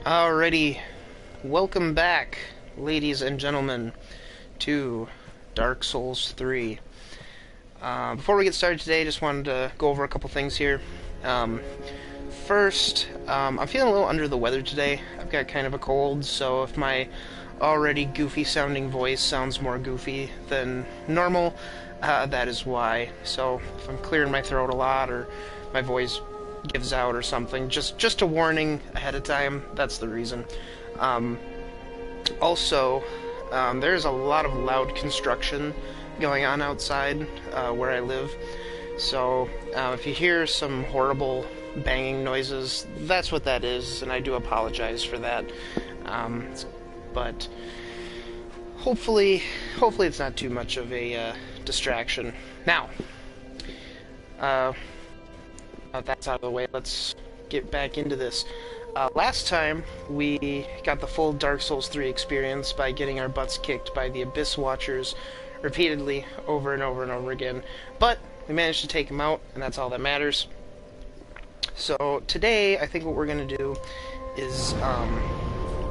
Alrighty, welcome back, ladies and gentlemen, to Dark Souls 3. Before we get started today, just wanted to go over a couple things here. First, I'm feeling a little under the weather today. I've got kind of a cold, so if my already goofy-sounding voice sounds more goofy than normal, that is why. So if I'm clearing my throat a lot, or my voice gives out or something, just a warning ahead of time. That's the reason. Also, there's a lot of loud construction going on outside where I live. So if you hear some horrible banging noises, that's what that is, and I do apologize for that. But hopefully it's not too much of a distraction. Now, that's out of the way, let's get back into this. Last time, we got the full Dark Souls 3 experience by getting our butts kicked by the Abyss Watchers repeatedly, over and over and over again. But we managed to take them out, and that's all that matters. So today, I think what we're going to do is,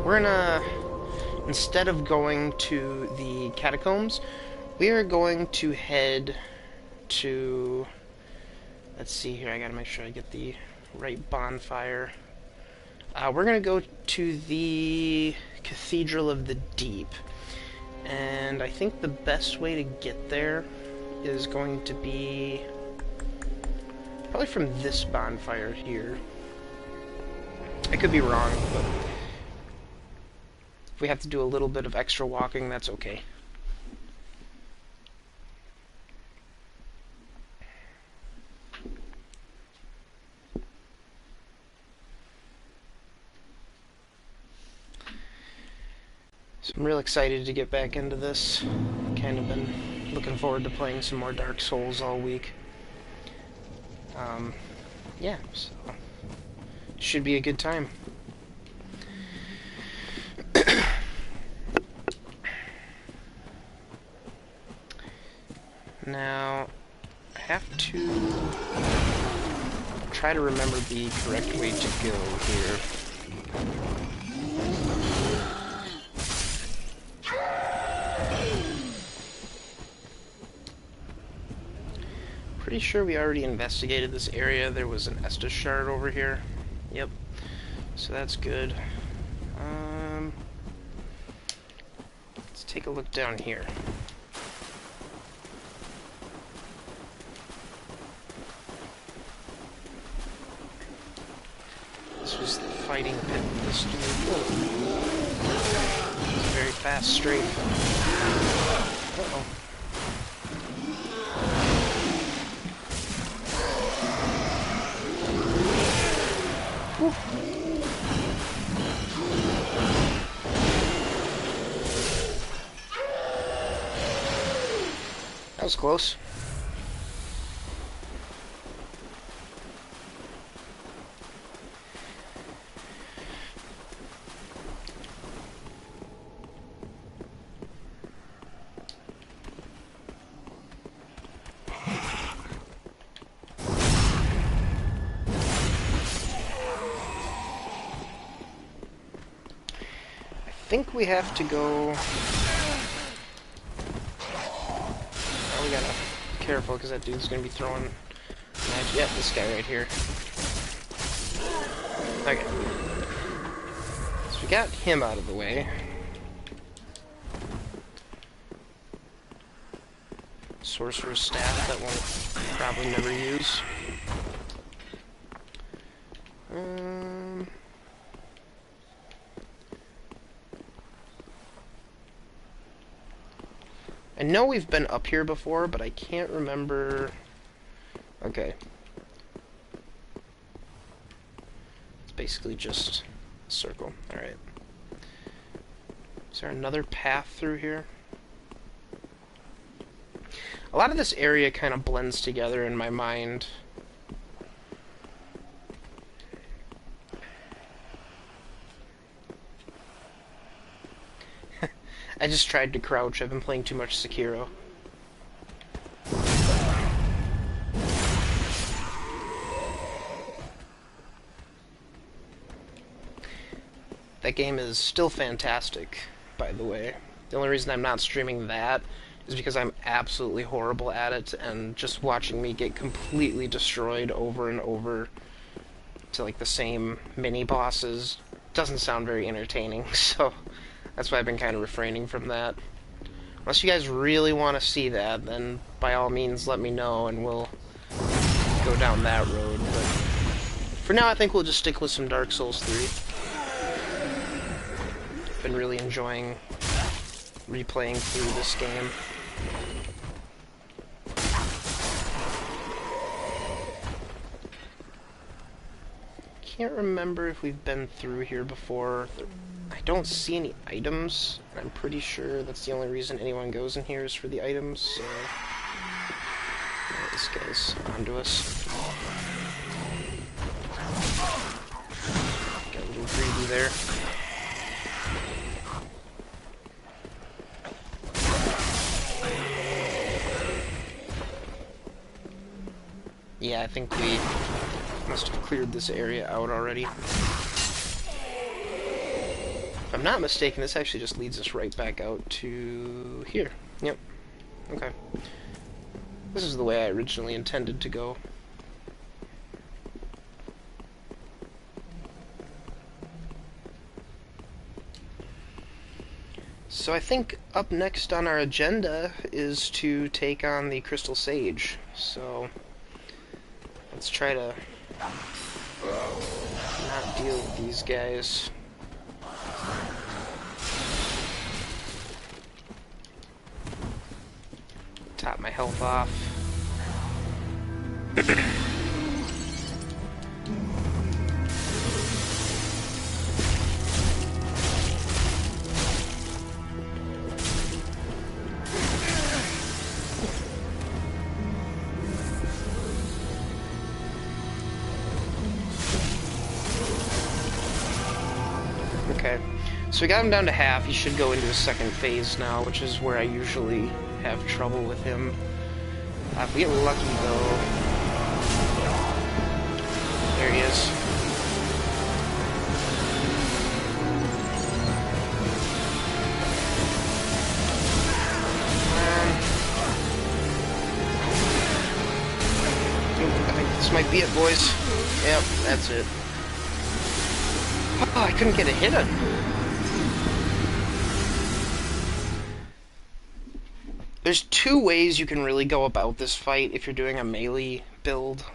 we're going to, instead of going to the catacombs, we are going to head to... Let's see here, I gotta make sure I get the right bonfire. We're gonna go to the Cathedral of the Deep. And I think the best way to get there is going to be probably from this bonfire here. I could be wrong, but if we have to do a little bit of extra walking, that's okay. So I'm real excited to get back into this. Kind of been looking forward to playing some more Dark Souls all week. Yeah, so should be a good time. Now, I have to try to remember the correct way to go here. Pretty sure we already investigated this area. There was an Estus shard over here. Yep. So that's good. Let's take a look down here. This was the fighting pit with this dude. It's a very fast strafe. Uh-oh. Woo. That was close. I think we have to go... Oh, we gotta be careful, because that dude's gonna be throwing... Yep, this guy right here. Okay. So we got him out of the way. Sorceress Staff, that one we'll probably never use. I know we've been up here before, but I can't remember... Okay. It's basically just a circle. Alright. Is there another path through here? A lot of this area kind of blends together in my mind. I just tried to crouch. I've been playing too much Sekiro. That game is still fantastic, by the way. The only reason I'm not streaming that is because I'm absolutely horrible at it, and just watching me get completely destroyed over and over to like the same mini-bosses doesn't sound very entertaining, so that's why I've been kind of refraining from that. Unless you guys really want to see that, then by all means let me know and we'll go down that road. But for now, I think we'll just stick with some Dark Souls 3. Been really enjoying replaying through this game. Can't remember if we've been through here before. I don't see any items. I'm pretty sure that's the only reason anyone goes in here is for the items, so... This guy's onto us. Got a little greedy there. Yeah, I think we must have cleared this area out already. If I'm not mistaken, this actually just leads us right back out to here. Yep. Okay. This is the way I originally intended to go. So I think up next on our agenda is to take on the Crystal Sage. So let's try to not deal with these guys. Top my health off. Okay, so we got him down to half. He should go into his second phase now, which is where I usually have trouble with him. If we get lucky, though... There he is. I think this might be it, boys. Yep, that's it. Oh, I couldn't get a hit on him. There's two ways you can really go about this fight if you're doing a melee build.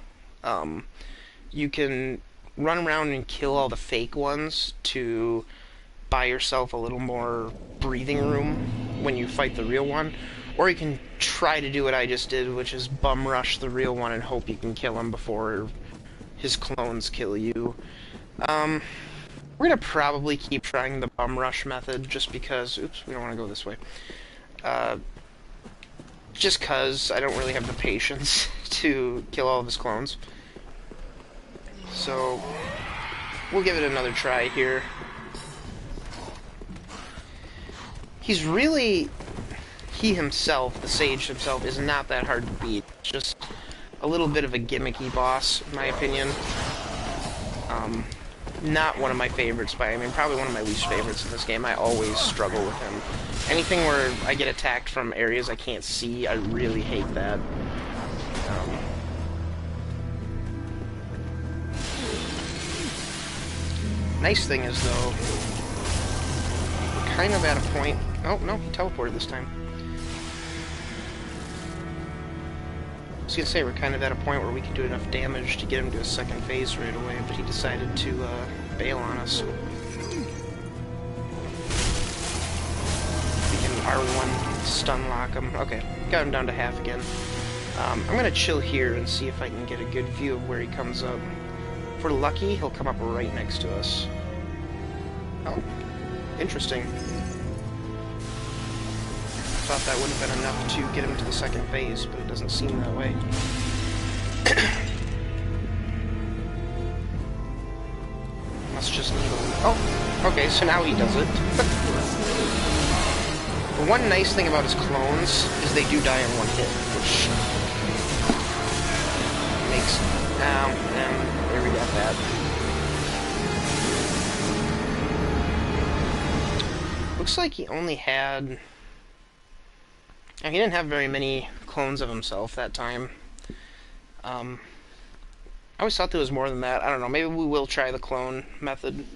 You can run around and kill all the fake ones to buy yourself a little more breathing room when you fight the real one. Or you can try to do what I just did, which is bum rush the real one and hope you can kill him before his clones kill you. We're gonna probably keep trying the bum rush method just because... Oops, we don't want to go this way. Just because I don't really have the patience to kill all of his clones. So, we'll give it another try here. He's really... He himself, the Sage himself, is not that hard to beat. It's just a little bit of a gimmicky boss, in my opinion. Not one of my favorites, but I mean, probably one of my least favorites in this game. I always struggle with him. Anything where I get attacked from areas I can't see, I really hate that. Nice thing is, though, we're kind of at a point... Oh, no, he teleported this time. I was gonna say, we're kind of at a point where we can do enough damage to get him to a second phase right away, but he decided to bail on us. We can R1 stun lock him. Okay, got him down to half again. I'm gonna chill here and see if I can get a good view of where he comes up. If we're lucky, he'll come up right next to us. Oh, interesting. Thought that would have been enough to get him to the second phase, but it doesn't seem that way. Must just need a... Oh, okay, so now he does it. The one nice thing about his clones is they do die in one hit, which makes... and there we got that. Looks like he only had... He didn't have very many clones of himself that time. I always thought there was more than that. I don't know, maybe we will try the clone method.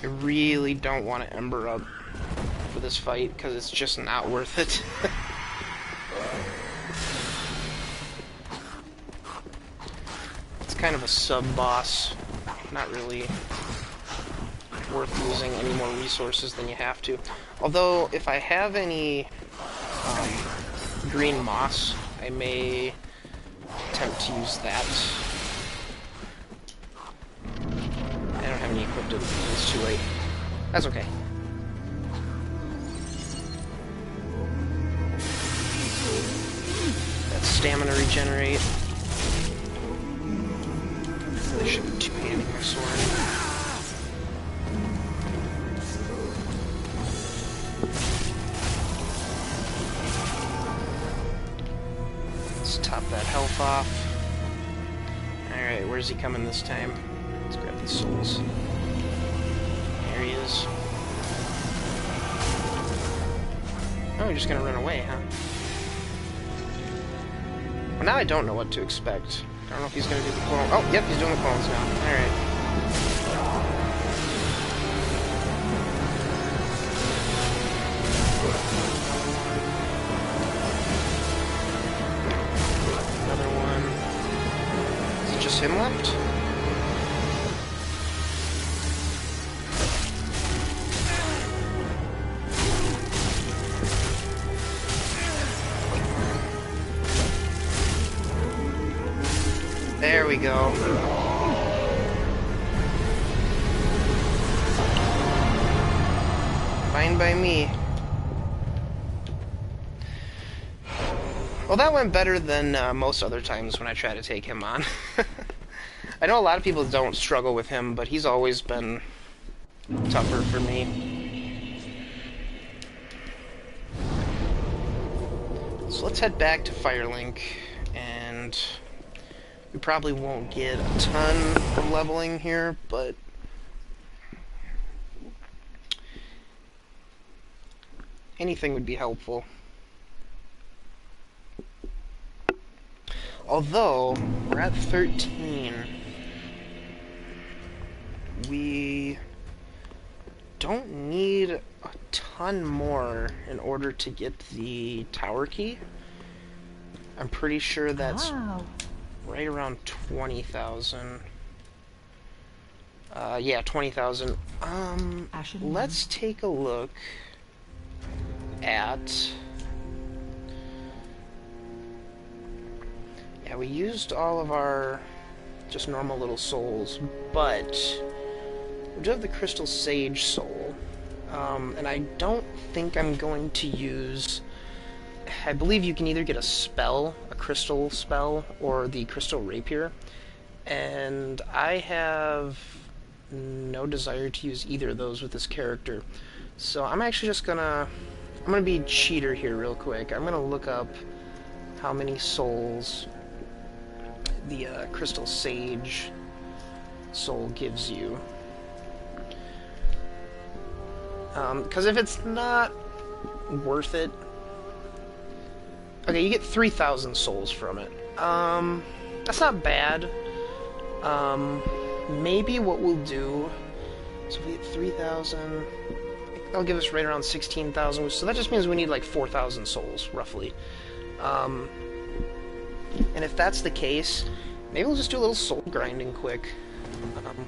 I really don't want to Ember up for this fight, because it's just not worth it. It's kind of a sub-boss, not really worth losing any more resources than you have to. Although, if I have any green moss, I may attempt to use that. I don't have any equipped, it's too late. That's okay. That stamina regenerate. I should be two-handing my sword. Let's top that health off. Alright, where's he coming this time? Let's grab these souls. There he is. Oh, you're just gonna run away, huh? Well, now I don't know what to expect. I don't know if he's gonna do the clone. Oh, yep, he's doing the clones now. Alright. Another one. Is it just him left? There we go. Fine by me. Well, that went better than most other times when I try to take him on. I know a lot of people don't struggle with him, but he's always been tougher for me. So let's head back to Firelink, and we probably won't get a ton of leveling here, but anything would be helpful. Although, we're at 13. We don't need a ton more in order to get the tower key. I'm pretty sure that's right around 20,000. Yeah, 20,000. Let's take a look at... Yeah, we used all of our just normal little souls, but we do have the Crystal Sage soul. And I don't think I'm going to use... I believe you can either get a spell, a crystal spell, or the crystal rapier, and I have no desire to use either of those with this character. So I'm actually just gonna... I'm gonna be cheater here real quick. I'm gonna look up how many souls the Crystal Sage soul gives you. Because if it's not worth it... Okay, you get 3,000 souls from it. That's not bad. Maybe what we'll do... So if we get 3,000... That'll give us right around 16,000, so that just means we need like 4,000 souls, roughly. And if that's the case, maybe we'll just do a little soul grinding quick.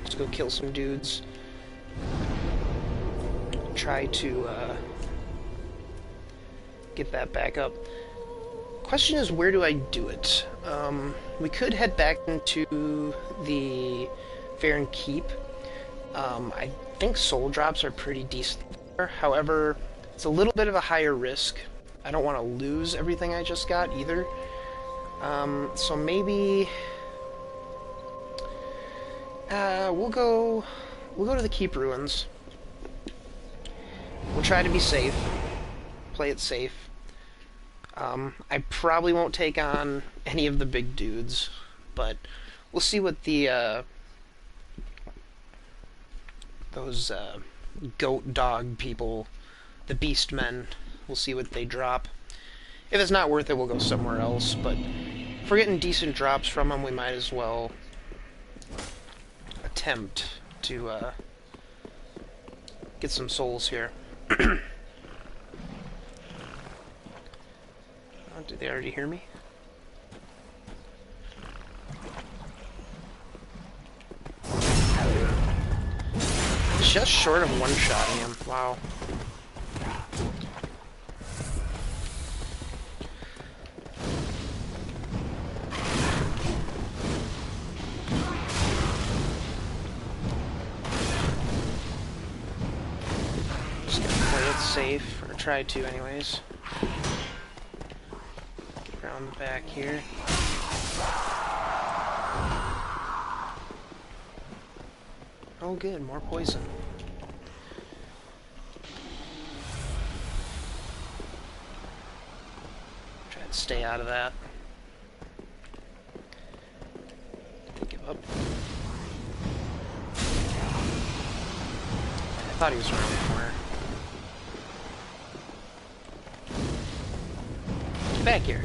Let's go kill some dudes. Try to get that back up. Question is, where do I do it? We could head back into the Fair and Keep. I think soul drops are pretty decent there. However, it's a little bit of a higher risk. I don't want to lose everything I just got either. So maybe we'll go to the Keep Ruins. We'll try to be safe. Play it safe. I probably won't take on any of the big dudes, but we'll see what the those goat dog people, the beast men, we'll see what they drop. If it's not worth it, we'll go somewhere else, but if we're getting decent drops from them, we might as well attempt to get some souls here. Oh, did they already hear me? Just short of one-shotting him. Wow. Just gonna play it safe, or try to anyways. Get around the back here. Oh good, more poison. Try and stay out of that. Did they give up? I thought he was around the corner. Get back here.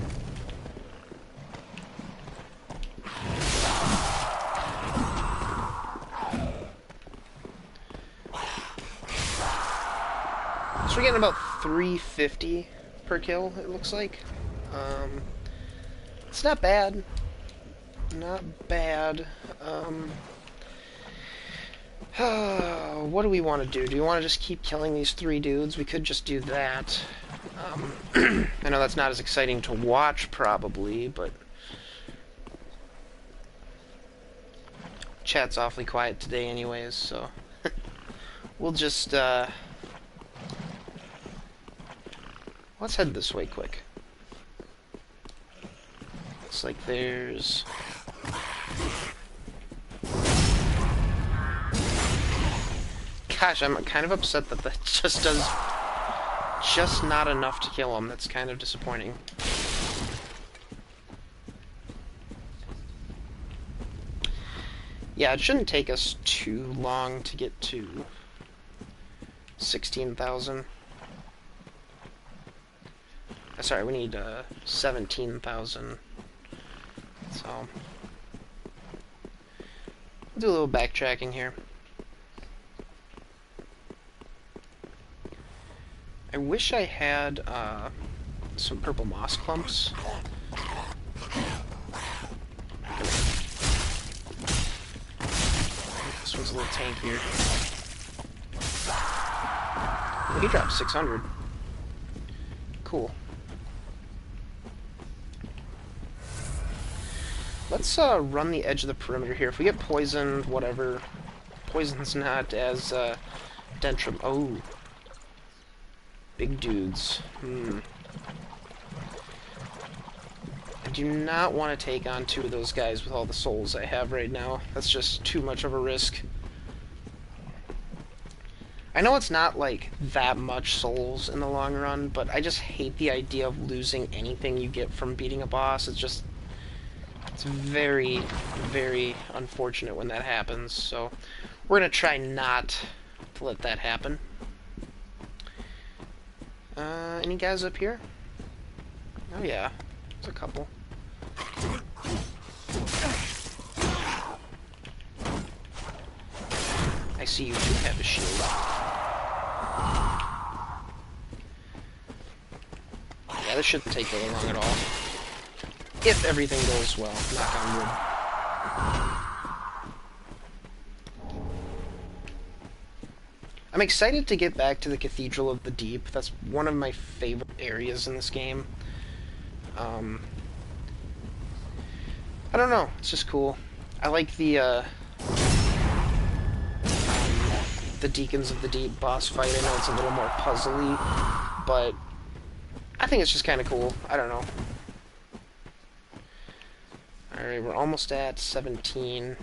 So we're getting about 350 per kill, it looks like. It's not bad. Not bad. What do we want to do? Do we want to just keep killing these 3 dudes? We could just do that. I know that's not as exciting to watch, probably, but... Chat's awfully quiet today anyways, so... we'll just, let's head this way quick. Looks like there's... Gosh, I'm kind of upset that that just does... just not enough to kill him. That's kind of disappointing. Yeah, it shouldn't take us too long to get to 16,000. Sorry, we need 17,000. So, we'll do a little backtracking here. I wish I had some purple moss clumps. This one's a little tankier. Oh, he dropped 600. Cool. Let's run the edge of the perimeter here. If we get poisoned, whatever. Poison's not as detrimental. Oh. Big dudes. I do not want to take on 2 of those guys with all the souls I have right now. That's just too much of a risk. I know it's not, like, that much souls in the long run, but I just hate the idea of losing anything you get from beating a boss. It's just... it's very, very unfortunate when that happens, so we're going to try not to let that happen. Any guys up here? Oh yeah, there's a couple. I see you do have a shield. Yeah, this shouldn't take very long at all. If everything goes well, knock on wood. I'm excited to get back to the Cathedral of the Deep. That's one of my favorite areas in this game. I don't know, it's just cool. I like the Deacons of the Deep boss fight. I know it's a little more puzzly, but I think it's just kind of cool. I don't know. Alright, we're almost at 17.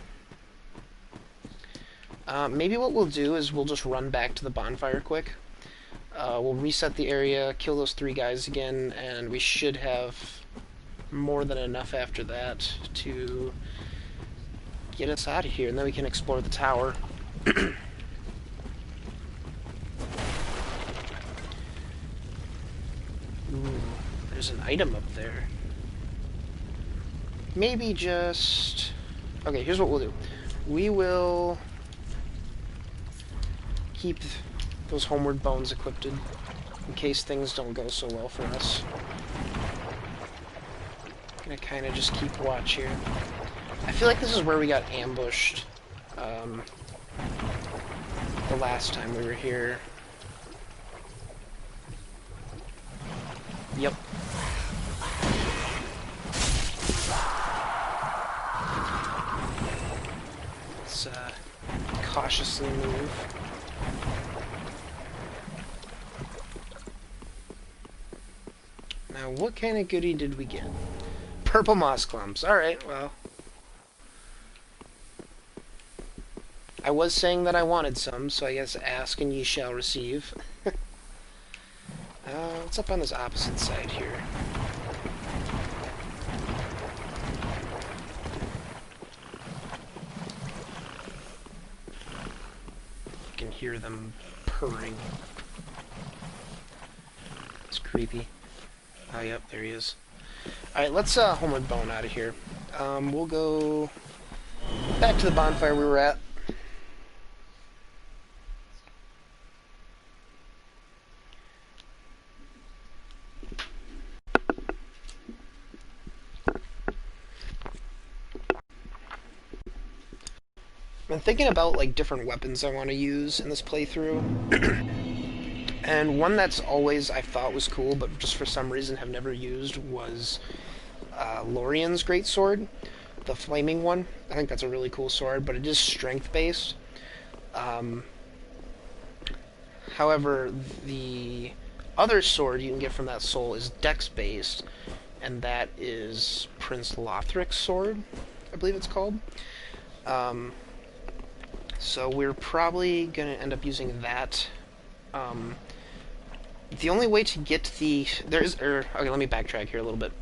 Maybe what we'll do is we'll just run back to the bonfire quick. We'll reset the area, kill those 3 guys again, and we should have more than enough after that to get us out of here, and then we can explore the tower. Ooh, there's an item up there. Maybe just... Okay, here's what we'll do. We will keep those homeward bones equipped in case things don't go so well for us. I'm gonna kind of just keep watch here. I feel like this is where we got ambushed the last time we were here. Yep. Let's cautiously move. Now, what kind of goodie did we get? Purple moss clumps. Alright, well. I was saying that I wanted some, so I guess ask and ye shall receive. What's up on this opposite side here? I can hear them purring. It's creepy. Oh, yep, there he is. Alright, let's homeward bone out of here. We'll go back to the bonfire we were at. I'm thinking about like different weapons I want to use in this playthrough. And one that's always I thought was cool, but just for some reason have never used, was Lorian's greatsword, the flaming one. I think that's a really cool sword, but it is strength-based. However, the other sword you can get from that soul is dex-based, and that is Prince Lothric's sword, I believe it's called. So we're probably going to end up using that. The only way to get the... okay, let me backtrack here a little bit.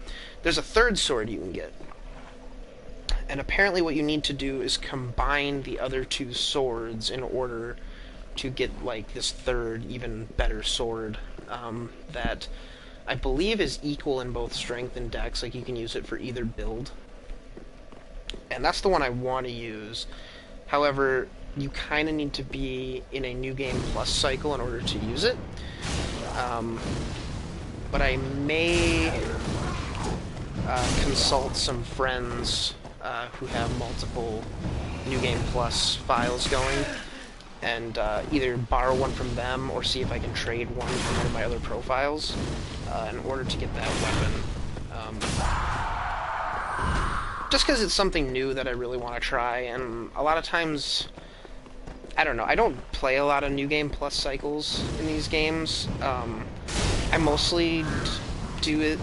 There's a third sword you can get. And apparently what you need to do is combine the other 2 swords in order to get, like, this third, even better sword. That I believe is equal in both strength and dex. Like, you can use it for either build. And that's the one I want to use. However, you kind of need to be in a New Game Plus cycle in order to use it. But I may consult some friends who have multiple New Game Plus files going, and either borrow one from them or see if I can trade one from one of my other profiles in order to get that weapon. Just because it's something new that I really want to try, and a lot of times, I don't know, I don't play a lot of New Game Plus cycles in these games. I mostly do it...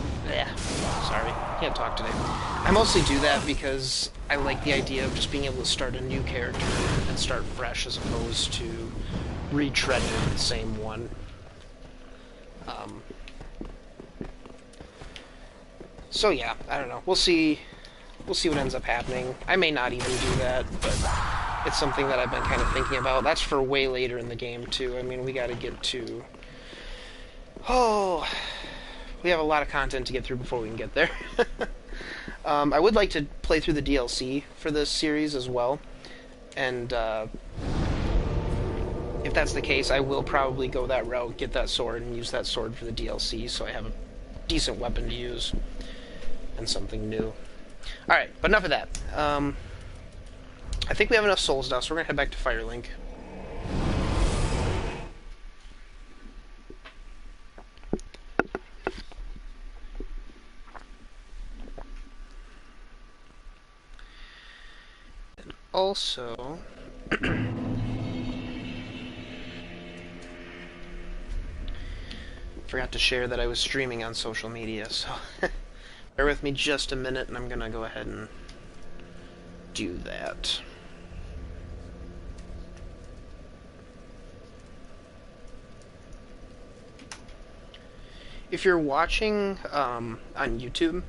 sorry, can't talk today. I mostly do that because I like the idea of just being able to start a new character and start fresh as opposed to retreading the same one. So yeah, I don't know. We'll see what ends up happening. I may not even do that, but it's something that I've been kind of thinking about. That's for way later in the game, too. I mean, we gotta get to... Oh... We have a lot of content to get through before we can get there. I would like to play through the DLC for this series as well. And, if that's the case, I will probably go that route, get that sword, and use that sword for the DLC, so I have a decent weapon to use. And something new. Alright, but enough of that. I think we have enough souls now, so we're gonna head back to Firelink. And also... forgot to share that I was streaming on social media, so... Bear with me just a minute, and I'm gonna go ahead and do that. if you're watching on YouTube,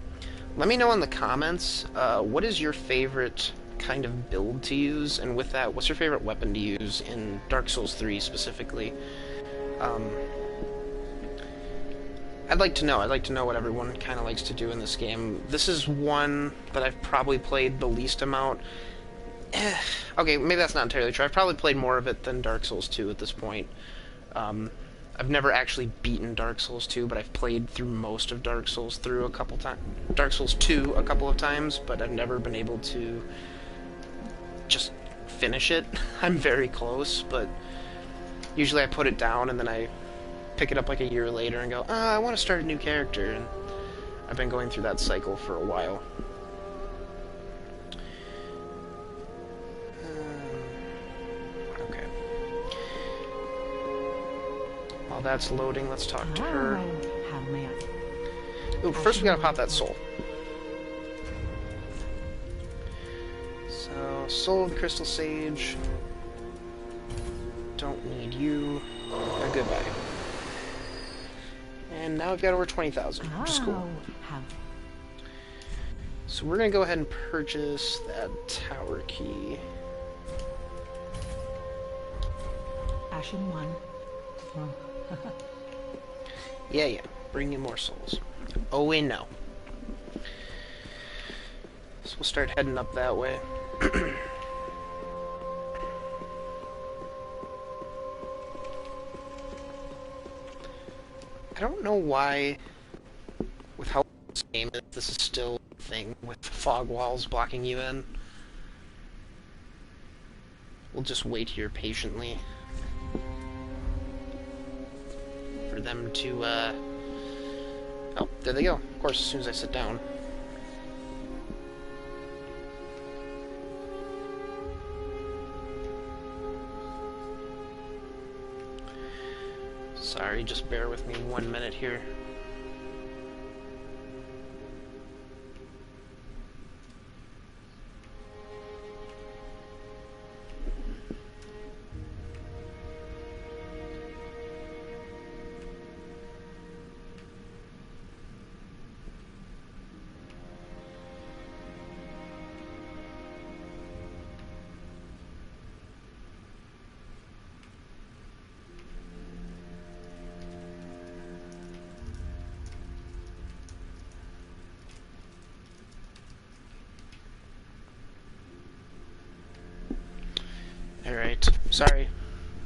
let me know in the comments what is your favorite kind of build to use, and with that, what's your favorite weapon to use in Dark Souls 3 specifically? Um, I'd like to know. I'd like to know what everyone kind of likes to do in this game. This is one that I've probably played the least amount. Okay, maybe that's not entirely true. I've probably played more of it than Dark Souls 2 at this point. I've never actually beaten Dark Souls 2, but I've played through most of Dark Souls through a couple times. Dark Souls 2 a couple of times, but I've never been able to just finish it. I'm very close, but usually I put it down and then I pick it up like a year later and go, I want to start a new character, and I've been going through that cycle for a while. Okay. While that's loading, let's talk to her. Ooh, first we gotta pop that soul. So, Soul of the Crystal Sage. Don't need you. Goodbye. And now we've got over 20,000, which is cool. So we're going to go ahead and purchase that tower key. Ashen one. Yeah. Bring in more souls. Oh, we know. So we'll start heading up that way. I don't know why, with how this game is, this is still a thing with fog walls blocking you in. We'll just wait here patiently for them to, oh, there they go. Of course, as soon as I sit down. Sorry, just bear with me 1 minute here. Alright, sorry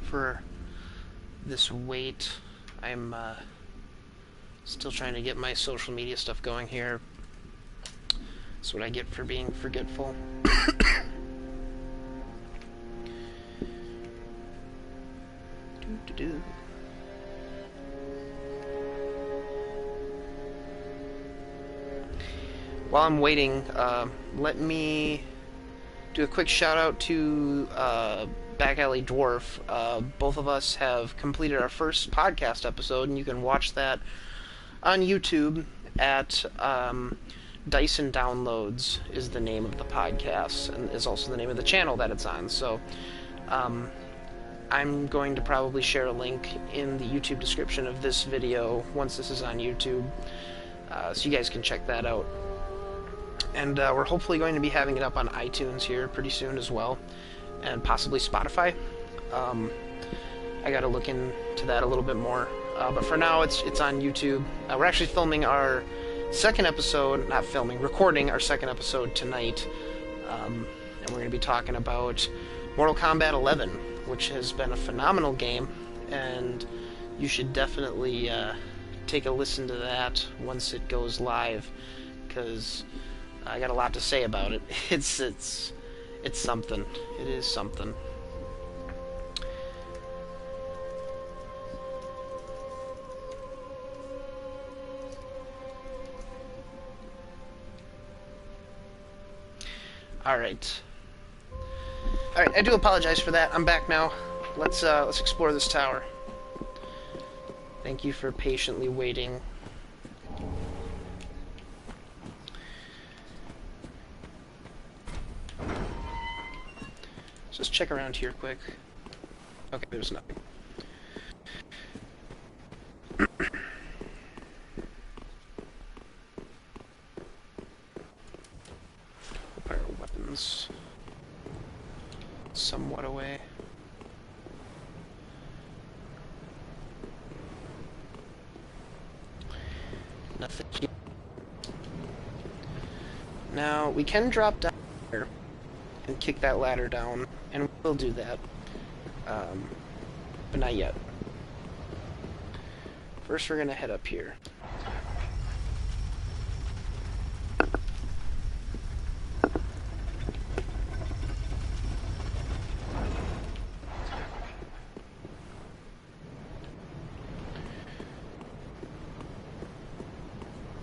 for this wait. I'm still trying to get my social media stuff going here. That's what I get for being forgetful. Doo-doo-doo. While I'm waiting, let me do a quick shout out to Back Alley Dwarf. Both of us have completed our first podcast episode, and you can watch that on YouTube at Dyson Downloads is the name of the podcast, and is also the name of the channel that it's on. So I'm going to probably share a link in the YouTube description of this video once this is on YouTube, so you guys can check that out. And we're hopefully going to be having it up on iTunes here pretty soon as well, and possibly Spotify. I gotta look into that a little bit more. But for now, it's on YouTube. We're actually filming our second episode, recording our second episode tonight. And we're going to be talking about Mortal Kombat 11, which has been a phenomenal game, and you should definitely take a listen to that once it goes live, because I got a lot to say about it. It's something. It is something. Alright, I do apologize for that. I'm back now. Let's explore this tower. Thank you for patiently waiting. Let's just check around here quick. Okay, there's nothing. somewhat away. Nothing here. Now, we can drop down here and kick that ladder down, and we'll do that. But not yet. First, we're gonna head up here.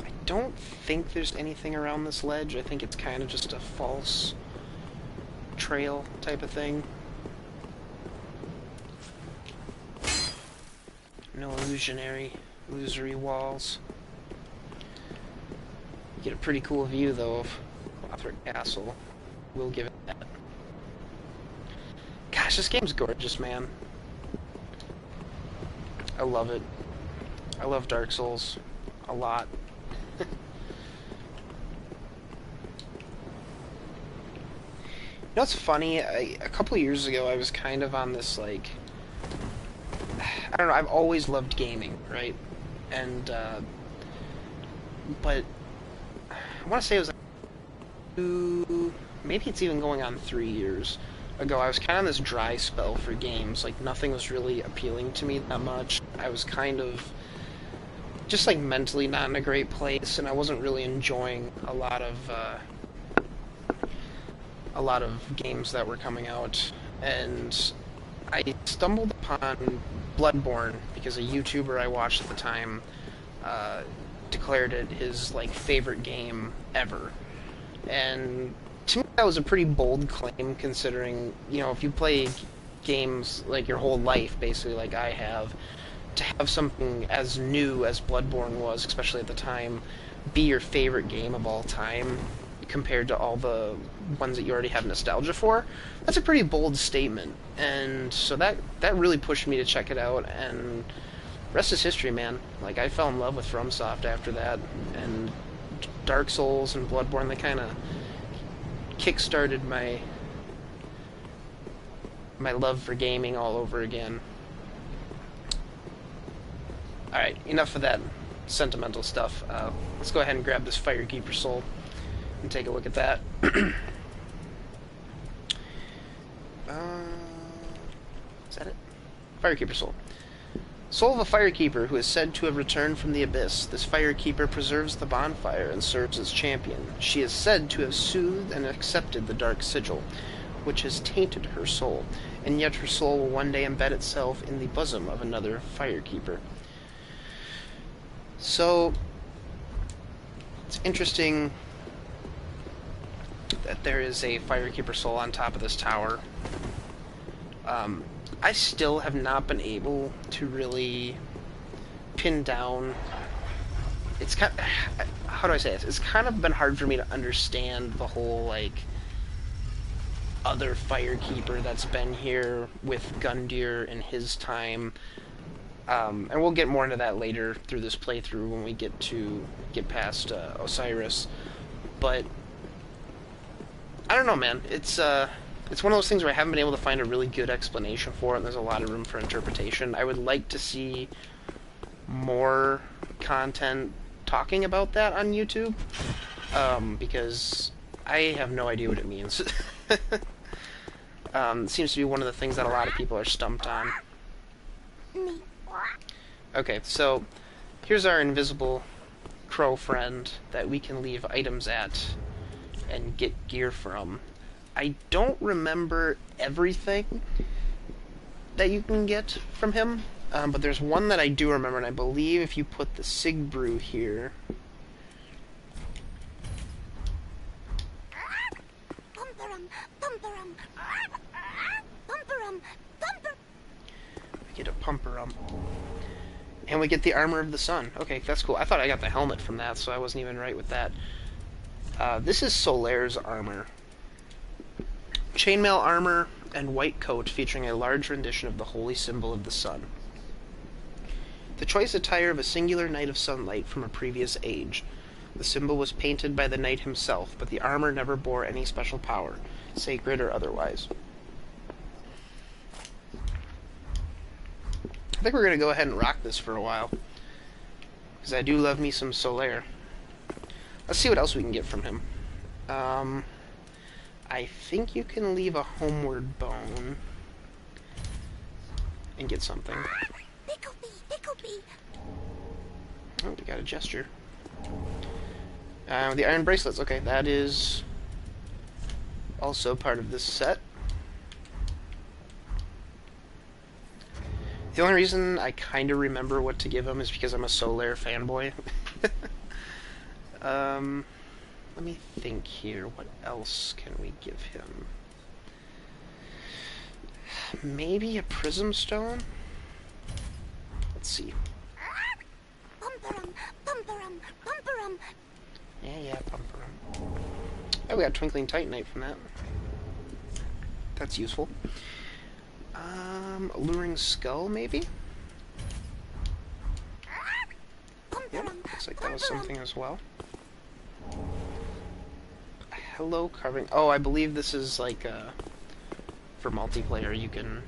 I don't think there's anything around this ledge. I think it's kind of just a false trail type of thing. No illusory walls. You get a pretty cool view, though, of Lothric Castle. We'll give it that. Gosh, this game's gorgeous, man. I love it. I love Dark Souls a lot. You know what's funny? A couple years ago, I was kind of on this, like... I don't know, I've always loved gaming, right? And, but... I want to say it was like maybe it's even going on 3 years ago. I was kind of on this dry spell for games. Like, nothing was really appealing to me that much. I was kind of just, like, mentally not in a great place, and I wasn't really enjoying a lot of games that were coming out. And I stumbled upon Bloodborne because a YouTuber I watched at the time declared it his, like, favorite game ever. And to me that was a pretty bold claim, considering, you know, if you play games like your whole life, basically, like I have, to have something as new as Bloodborne was, especially at the time, be your favorite game of all time compared to all the ones that you already have nostalgia for, that's a pretty bold statement. And so that really pushed me to check it out, and rest is history, man. Like, I fell in love with FromSoft after that, and Dark Souls and Bloodborne, they kind of kick-started my love for gaming all over again. Alright, enough of that sentimental stuff. Let's go ahead and grab this Firekeeper Soul and take a look at that. Is that it? Firekeeper Soul. Soul of a Firekeeper who is said to have returned from the Abyss. This Firekeeper preserves the bonfire and serves as champion. She is said to have soothed and accepted the dark sigil, which has tainted her soul, and yet her soul will one day embed itself in the bosom of another Firekeeper. So, it's interesting that there is a Firekeeper Soul on top of this tower. I still have not been able to really pin down... It's kind of... How do I say this? It's kind of been hard for me to understand the whole, like, other Firekeeper that's been here with Gundyr in his time. And we'll get more into that later through this playthrough when we get past Osiris. But I don't know, man. It's one of those things where I haven't been able to find a really good explanation for it, and there's a lot of room for interpretation. I would like to see more content talking about that on YouTube, because I have no idea what it means. It seems to be one of the things that a lot of people are stumped on. Okay, so here's our invisible crow friend that we can leave items at and get gear from. I don't remember everything that you can get from him, but there's one that I do remember, and I believe if you put the Sig Brew here... We get a Pumperum. And we get the Armor of the Sun. Okay, that's cool. I thought I got the helmet from that, so I wasn't even right with that. This is Solaire's armor. Chainmail armor and white coat featuring a large rendition of the holy symbol of the sun. The choice attire of a singular knight of sunlight from a previous age. The symbol was painted by the knight himself, but the armor never bore any special power, sacred or otherwise. I think we're going to go ahead and rock this for a while. Because I do love me some Solaire. Let's see what else we can get from him. I think you can leave a homeward bone and get something. Oh, we got a gesture. The iron bracelets. Okay, that is also part of this set. The only reason I kind of remember what to give him is because I'm a Solaire fanboy. Let me think here. What else can we give him? Maybe a prism stone? Let's see. Yeah, bumperum. Oh, we got Twinkling Titanite from that. That's useful. Alluring Skull, maybe? Yep, looks like that was something as well. Hello carving. Oh, I believe this is like, for multiplayer, you can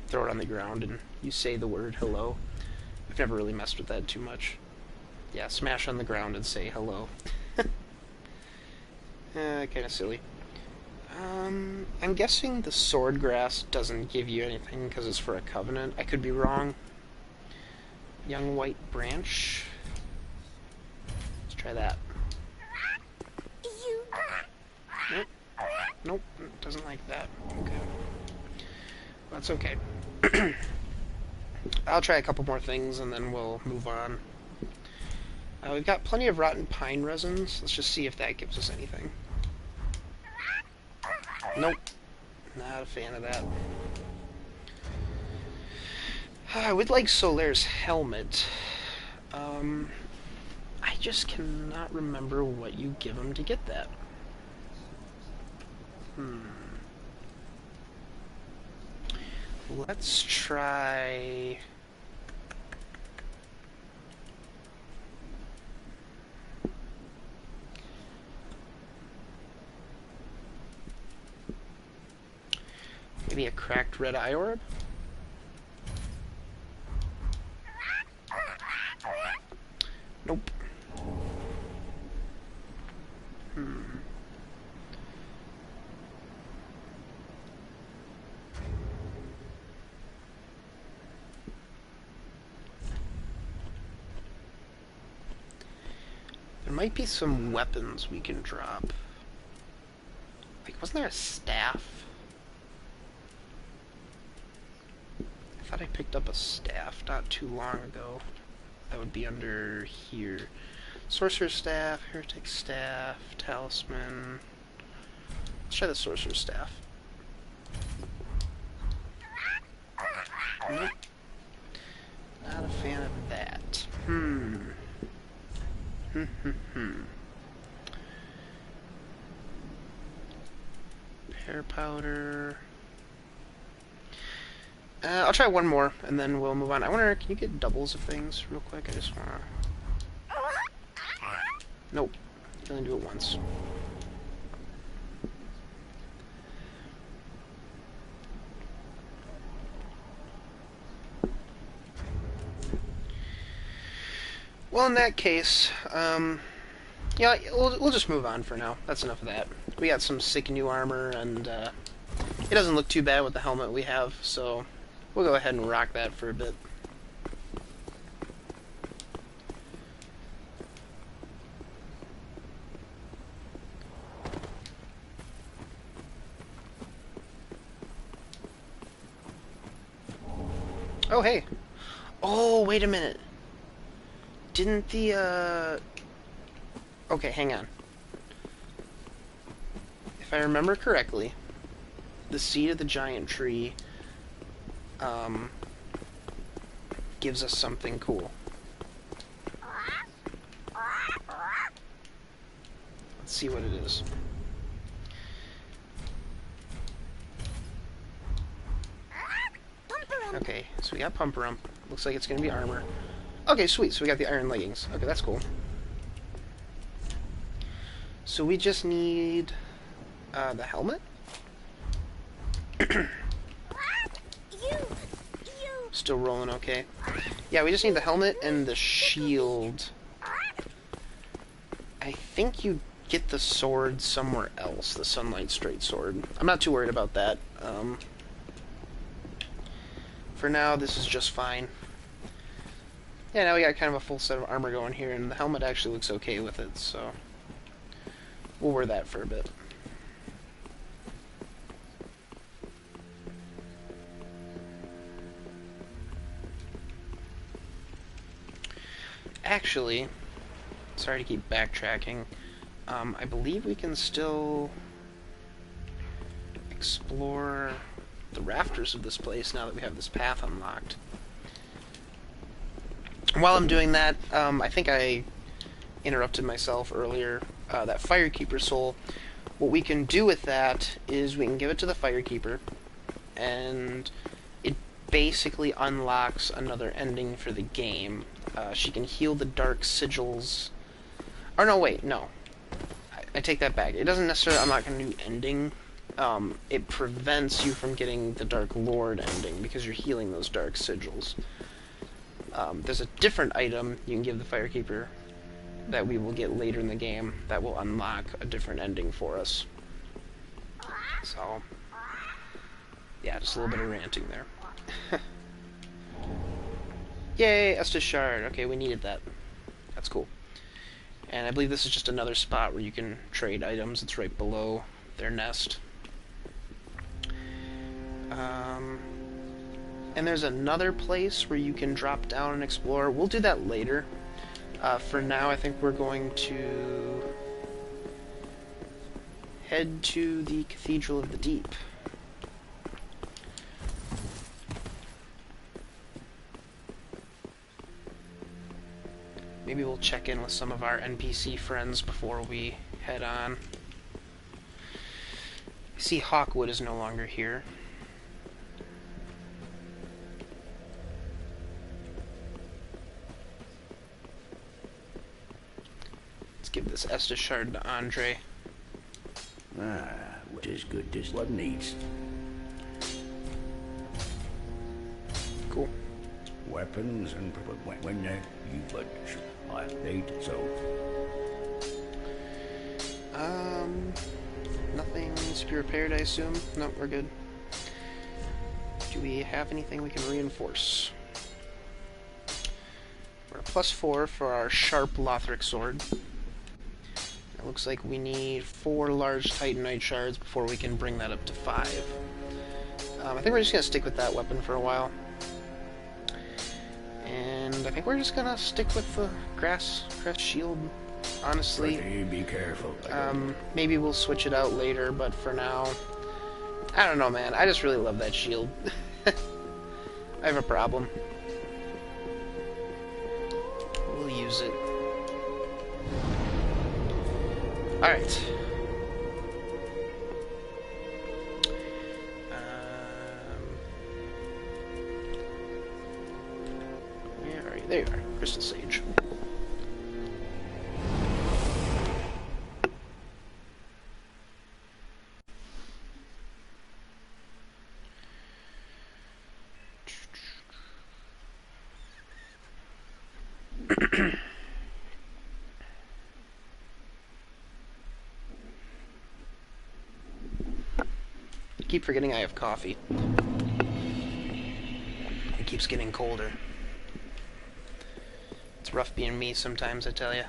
throw it on the ground and you say the word hello. I've never really messed with that too much. Yeah, smash on the ground and say hello. Kind of silly. I'm guessing the sword grass doesn't give you anything because it's for a covenant. I could be wrong. Young white branch. Let's try that. Nope. Nope. Doesn't like that. Okay. That's okay. I'll try a couple more things and then we'll move on. We've got plenty of rotten pine resins. Let's just see if that gives us anything. Nope. Not a fan of that. I would like Solaire's helmet. I just cannot remember what you give him to get that. Let's try... maybe a cracked red eye orb? Nope. There might be some weapons we can drop. Like, wasn't there a staff? I thought I picked up a staff not too long ago. That would be under here. Sorceress Staff, Heretic Staff, Talisman. Let's try the Sorceress Staff. Nope. Not a fan of that. Pear powder. I'll try one more, and then we'll move on. I wonder, can you get doubles of things real quick? I just wanna... Nope. You can only do it once. Well, in that case, yeah, we'll just move on for now. That's enough of that. We got some sick new armor, and it doesn't look too bad with the helmet we have, so we'll go ahead and rock that for a bit. Oh, hey. Oh, wait a minute. Didn't the, Okay, hang on. If I remember correctly, the seed of the giant tree, gives us something cool. Let's see what it is. Okay, so we got Pumperum. Looks like it's gonna be armor. Okay, sweet, so we got the iron leggings. Okay, that's cool. So we just need the helmet? Still rolling okay. Yeah, we just need the helmet and the shield. I think you get the sword somewhere else, the Sunlight Straight Sword. I'm not too worried about that. For now, this is just fine. Yeah, now we got kind of a full set of armor going here, and the helmet actually looks okay with it, so we'll wear that for a bit. Actually, sorry to keep backtracking, I believe we can still explore the rafters of this place now that we have this path unlocked. While I'm doing that, I think I interrupted myself earlier. That Firekeeper Soul, what we can do with that is we can give it to the Firekeeper, and it basically unlocks another ending for the game. She can heal the dark sigils. Or no, wait, no. I take that back. It doesn't necessarily unlock a new ending. It prevents you from getting the Dark Lord ending because you're healing those dark sigils. There's a different item you can give the Firekeeper that we will get later in the game that will unlock a different ending for us. So, yeah, just a little bit of ranting there. Yay, Estus Shard. Okay, we needed that. That's cool. And I believe this is just another spot where you can trade items. It's right below their nest. And there's another place where you can drop down and explore. We'll do that later. For now, I think we're going to head to the Cathedral of the Deep. Maybe we'll check in with some of our NPC friends before we head on. I see Hawkwood is no longer here. Let's give this Estus Shard to Andre. What is good, this what needs. Cool. Weapons and when you but I need so. Nothing needs to be repaired, I assume. Nope, we're good. Do we have anything we can reinforce? We're at +4 for our sharp Lothric sword. It looks like we need 4 large Titanite shards before we can bring that up to 5. I think we're just going to stick with that weapon for a while. And I think we're just going to stick with the grass crest shield, honestly. Be careful. Maybe we'll switch it out later, but for now, I don't know, man. I just really love that shield. I have a problem. We'll use it. Alright. Where are you? There you are. Crystal Sage. I keep forgetting I have coffee. It keeps getting colder. It's rough being me sometimes, I tell ya.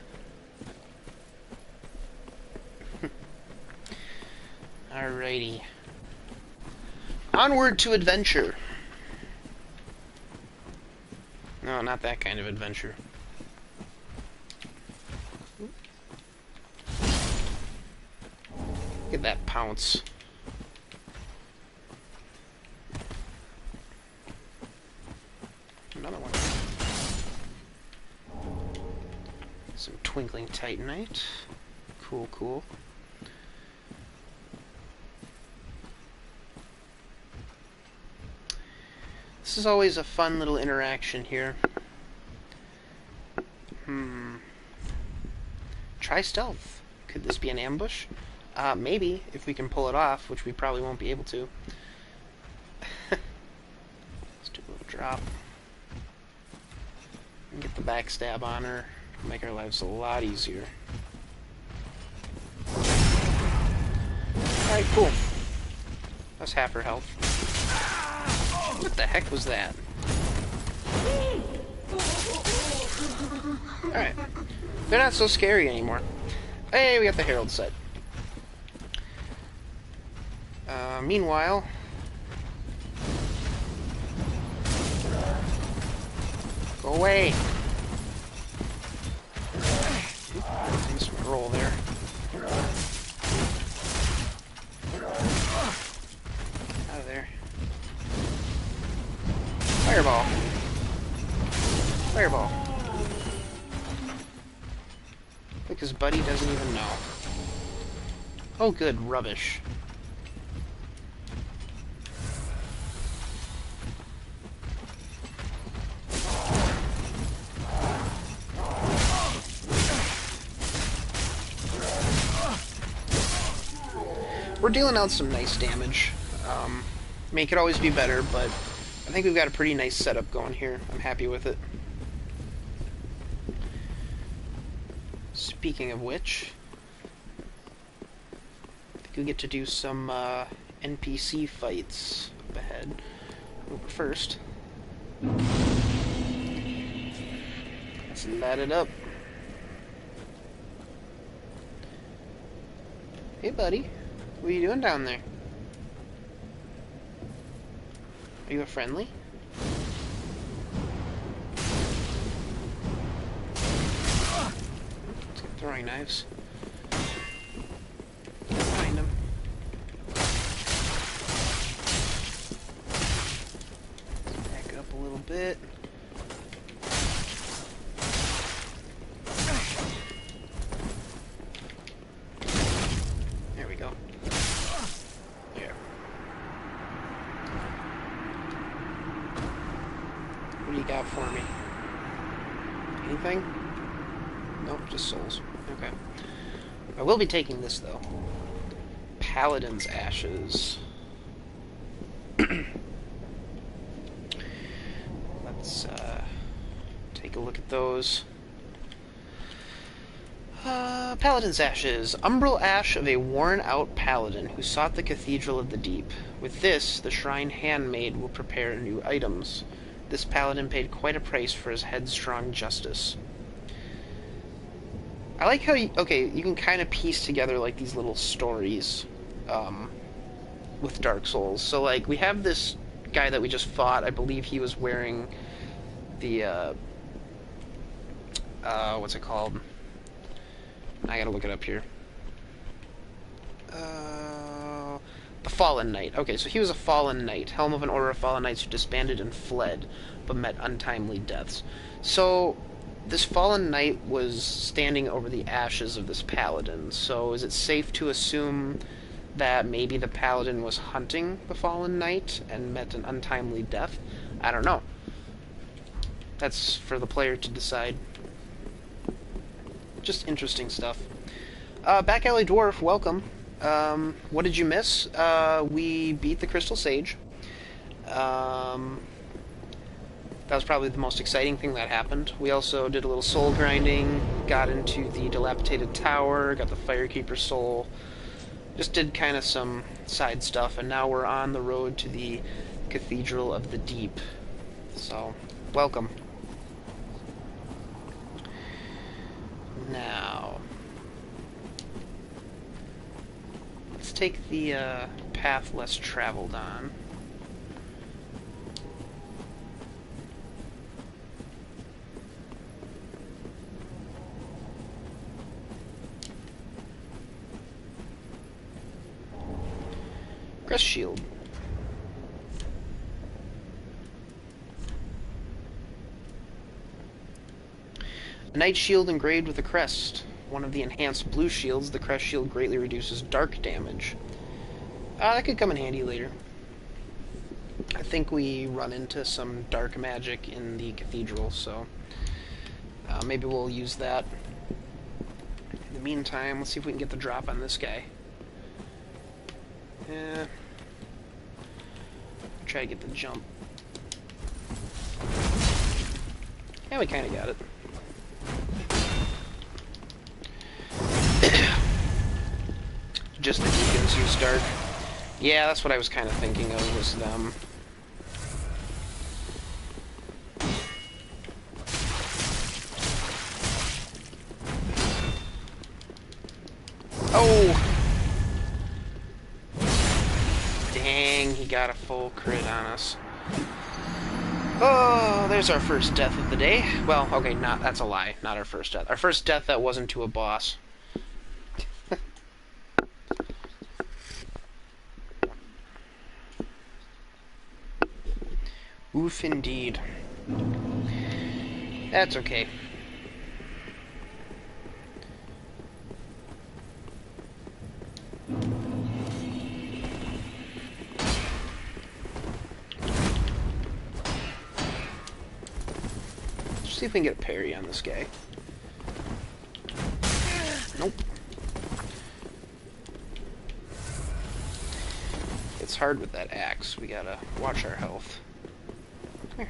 Alrighty. Onward to adventure. No, not that kind of adventure. Look at that pounce. Another one. Some twinkling titanite. Cool, cool. This is always a fun little interaction here. Try stealth. Could this be an ambush? Maybe, if we can pull it off, which we probably won't be able to. Let's do a little drop. Get the backstab on her. Make our lives a lot easier. Alright, cool. That's half her health. What the heck was that? Alright. They're not so scary anymore. Hey, we got the Herald set. Meanwhile... Go away! Nice roll there. Out of there. Fireball! Fireball! Look, his buddy doesn't even know. Oh good, rubbish. We're dealing out some nice damage. I mean, it could always be better, but I think we've got a pretty nice setup going here. I'm happy with it. Speaking of which, I think we get to do some Npc fights up ahead. But first, let's light it up. Hey, buddy. What are you doing down there? Are you a friendly? Let's get throwing knives. Find him. Back up a little bit. There we go. Yeah. What do you got for me? Anything? Nope, just souls. Okay. I will be taking this, though. Paladin's Ashes. Let's take a look at those. Paladin's Ashes. Umbral ash of a worn-out paladin who sought the Cathedral of the Deep. With this, the shrine handmaid will prepare new items. This paladin paid quite a price for his headstrong justice. I like how you can kind of piece together like these little stories with Dark Souls. So like we have this guy that we just fought. I believe he was wearing the what's it called? I gotta look it up here. The Fallen Knight. Okay, so he was a Fallen Knight, Helm of an Order of Fallen Knights who disbanded and fled, but met untimely deaths. So, this Fallen Knight was standing over the ashes of this Paladin, so is it safe to assume that maybe the Paladin was hunting the Fallen Knight and met an untimely death? I don't know. That's for the player to decide. Just interesting stuff. Back Alley Dwarf, welcome. What did you miss? We beat the Crystal Sage. That was probably the most exciting thing that happened. We also did a little soul grinding, got into the dilapidated tower, got the Firekeepers Soul, just did kind of some side stuff, and now we're on the road to the Cathedral of the Deep. So, welcome. Now, let's take the path less traveled on. Crest Shield. A Knight Shield engraved with a crest. One of the enhanced blue shields, the Crest Shield greatly reduces dark damage. That could come in handy later. I think we run into some dark magic in the cathedral, so maybe we'll use that. In the meantime, let's see if we can get the drop on this guy. Yeah. Try to get the jump. Yeah, we kind of got it. Just the deacons use dark. Yeah, that's what I was kind of thinking of, was them. Oh! Dang, he got a full crit on us. Oh, there's our first death of the day. Well, okay, that's a lie. Not our first death. Our first death that wasn't to a boss. Oof, indeed. That's okay. Let's see if we can get a parry on this guy. Nope. It's hard with that axe. We gotta watch our health. Come here.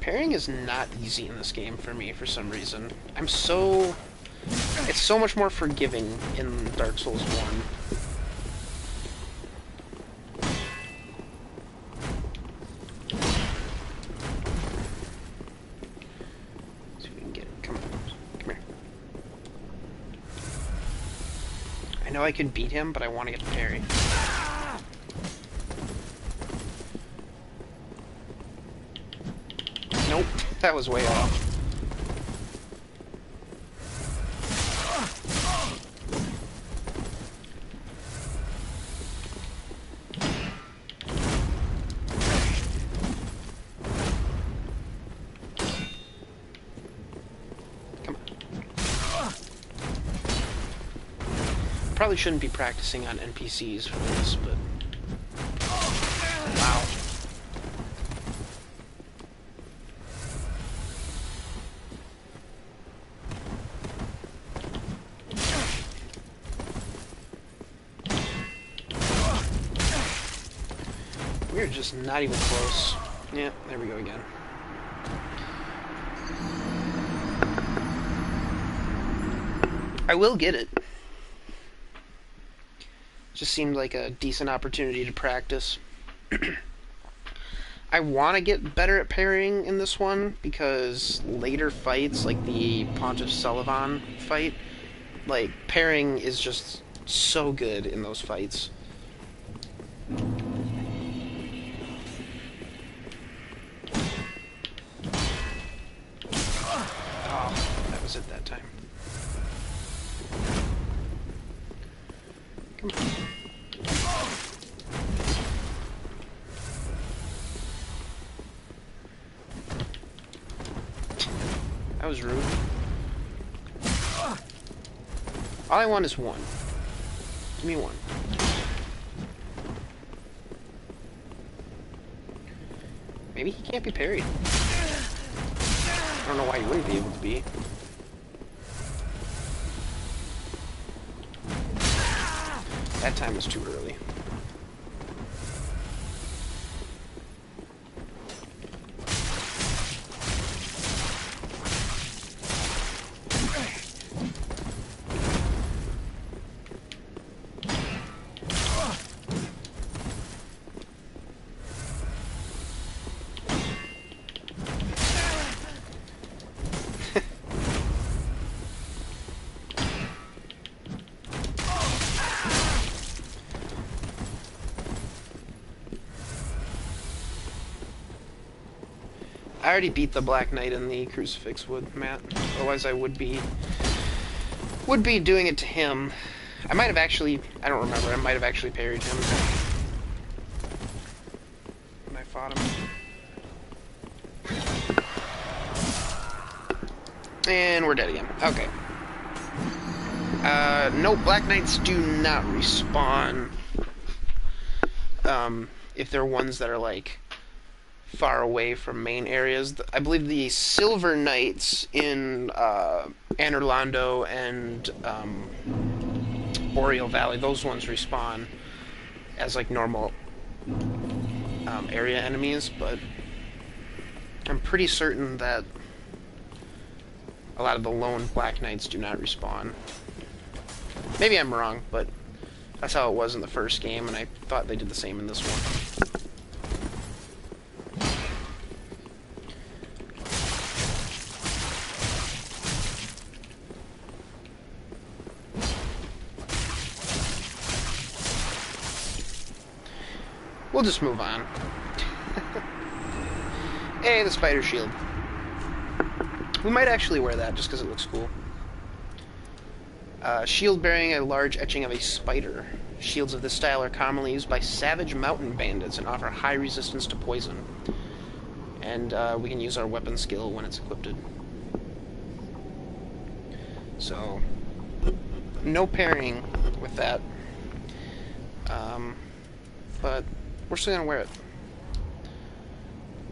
Parrying is not easy in this game for me for some reason. It's so much more forgiving in Dark Souls 1. See if we can get it. Come on. Come here. I know I could beat him, but I want to get the parry. Nope, that was way off. Come on. Probably shouldn't be practicing on NPCs for this, but... Wow. We're just not even close. Yeah, there we go again. I will get it. Just seemed like a decent opportunity to practice. I want to get better at parrying in this one, because later fights, like the Pontiff Sullivan fight, like, parrying is just so good in those fights. That was it that time. Come on. That was rude. All I want is one. Give me one. Maybe he can't be parried. I don't know why he wouldn't be able to be. That time was too early. I already beat the Black Knight in the Crucifix Wood, Matt. Otherwise I would be doing it to him. I might have actually, I don't remember, I might have actually parried him when I fought him. And we're dead again. Okay. No, Black Knights do not respawn. If they're ones that are, like, far away from main areas. I believe the Silver Knights in Anor Londo and Boreal Valley, those ones respawn as like normal area enemies, but I'm pretty certain that a lot of the lone Black Knights do not respawn. Maybe I'm wrong, but that's how it was in the first game, and I thought they did the same in this one. We'll just move on. Hey, the spider shield. We might actually wear that just because it looks cool. Shield bearing a large etching of a spider. Shields of this style are commonly used by savage mountain bandits and offer high resistance to poison. And we can use our weapon skill when it's equipped. So, no pairing with that. But we're still going to wear it.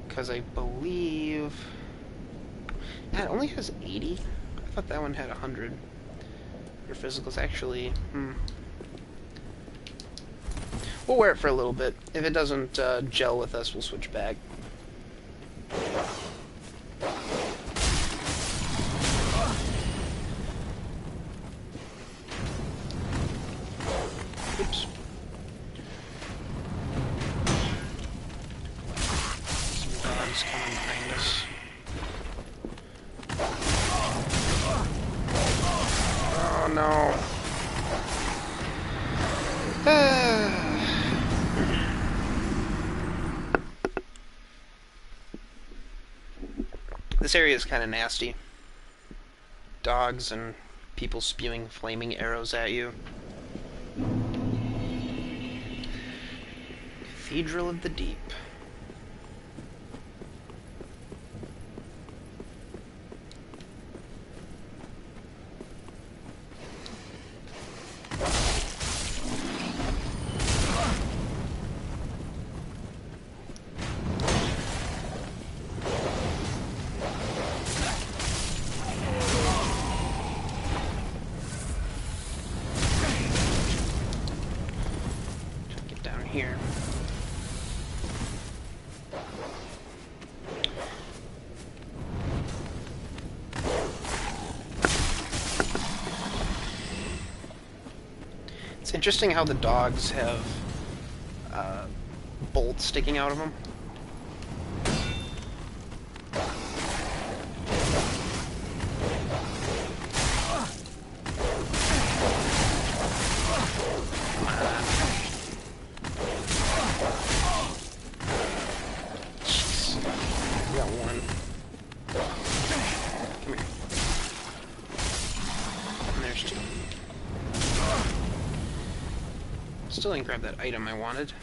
Because I believe... Yeah, it only has 80. I thought that one had 100. Your physical's actually... We'll wear it for a little bit. If it doesn't gel with us, we'll switch back. Oops. Some dogs coming behind us. Oh no. This area is kind of nasty. Dogs and people spewing flaming arrows at you. Cathedral of the Deep. Here. It's interesting how the dogs have bolts sticking out of them. Still didn't grab that item I wanted.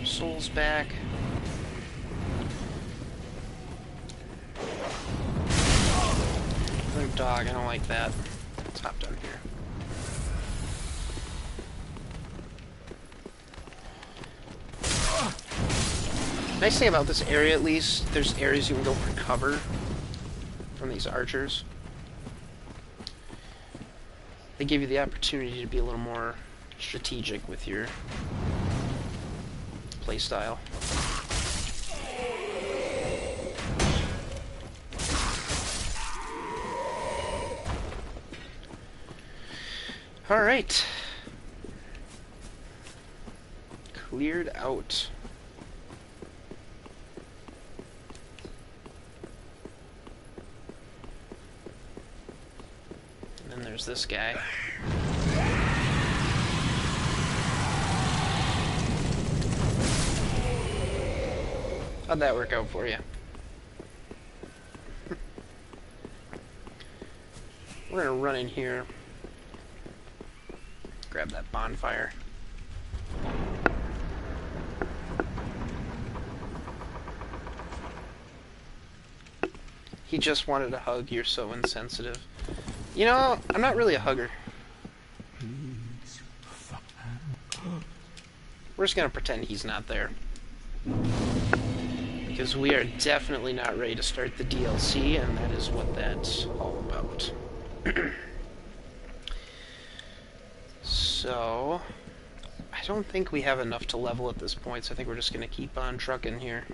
Soul's back. Another dog, I don't like that. Let's hop down here. Nice thing about this area, at least, there's areas you can go for cover from these archers. They give you the opportunity to be a little more strategic with your playstyle. Alright. Cleared out. And then there's this guy. How'd that work out for you? We're gonna run in here. Grab that bonfire. He just wanted a hug. You're so insensitive. You know, I'm not really a hugger. We're just gonna pretend he's not there. Because we are definitely not ready to start the DLC, and that is what that's all about. So, I don't think we have enough to level at this point, so I think we're just going to keep on trucking here.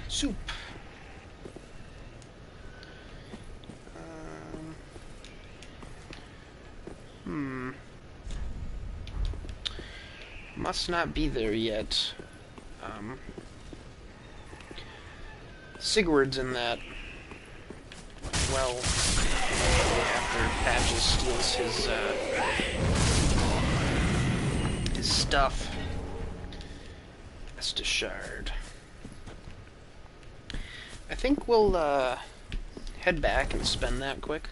Soup. Must not be there yet. Sigurd's in that. Well, after Patches steals his stuff. Estus Shard. I think we'll head back and spend that quick.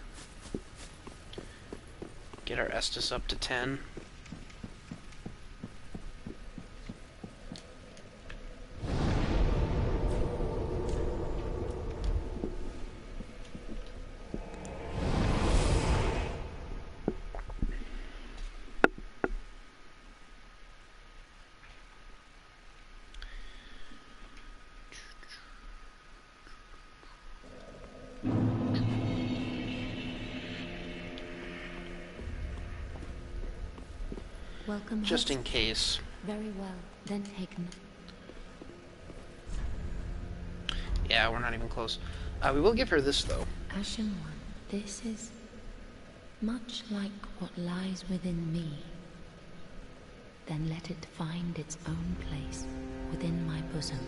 Get our Estus up to 10. Welcome, Just host. in case. Very well, then taken. Yeah, we're not even close. We will give her this, though. Ashen One, this is much like what lies within me. Then let it find its own place within my bosom.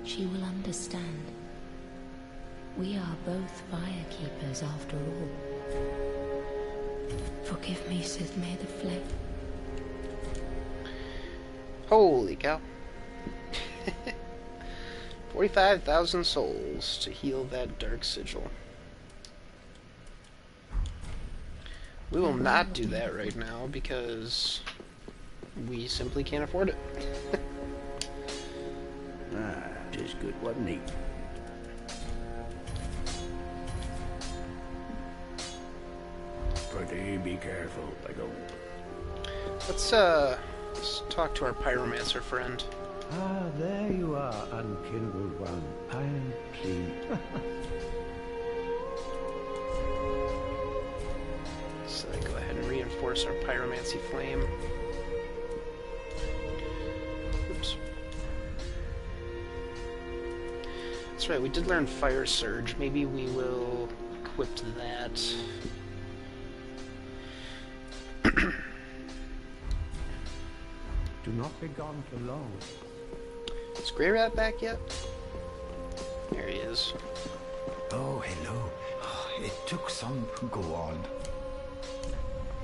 She will understand. We are both Firekeepers after all. Forgive me, Sith May the Flame. Holy cow. 45,000 souls to heal that dark sigil. We will not do that right now because we simply can't afford it. Just good, wasn't he? Pretty be careful, Lego. Let's talk to our pyromancer friend. Ah, there you are, unkindled one. I am pleased. So go ahead and reinforce our pyromancy flame. Oops. That's right, we did learn Fire Surge. Maybe we will equip that. Do not be gone for long. Is Grey Rat back yet? There he is. Oh, hello. It took some to go on.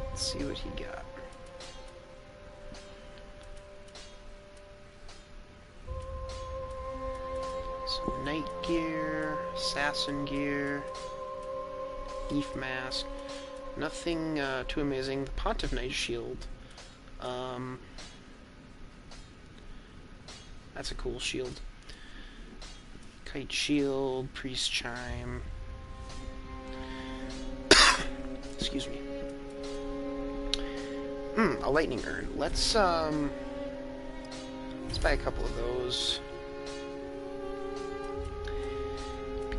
Let's see what he got. Some night gear, assassin gear, thief mask. Nothing too amazing. The Pontiff Knight shield. That's a cool shield. Kite shield, priest chime. Excuse me. A lightning urn. Let's buy a couple of those.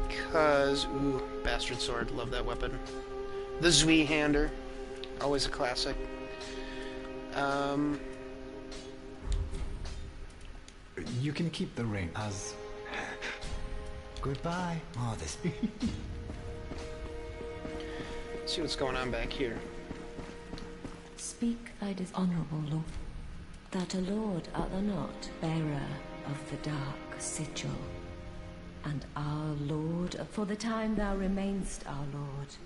Because, ooh, bastard sword, love that weapon. The Zweihander, always a classic. You can keep the ring as... Goodbye, modest. See what's going on back here. Speak thy dishonorable lord, that a lord art thou not, bearer of the dark sigil, and our lord, for the time thou remainst our lord.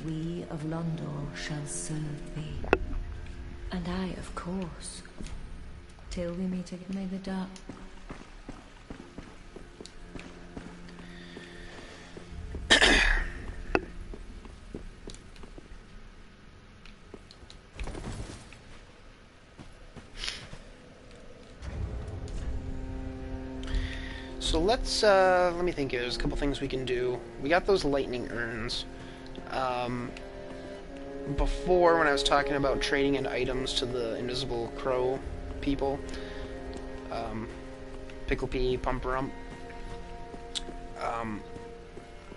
We of Londor shall serve thee, and I, of course, till we meet again. May the dark... So let's, let me think, there's a couple things we can do. We got those lightning urns. before, when I was talking about trading in items to the invisible crow people, Pickle Pea, Pumperump,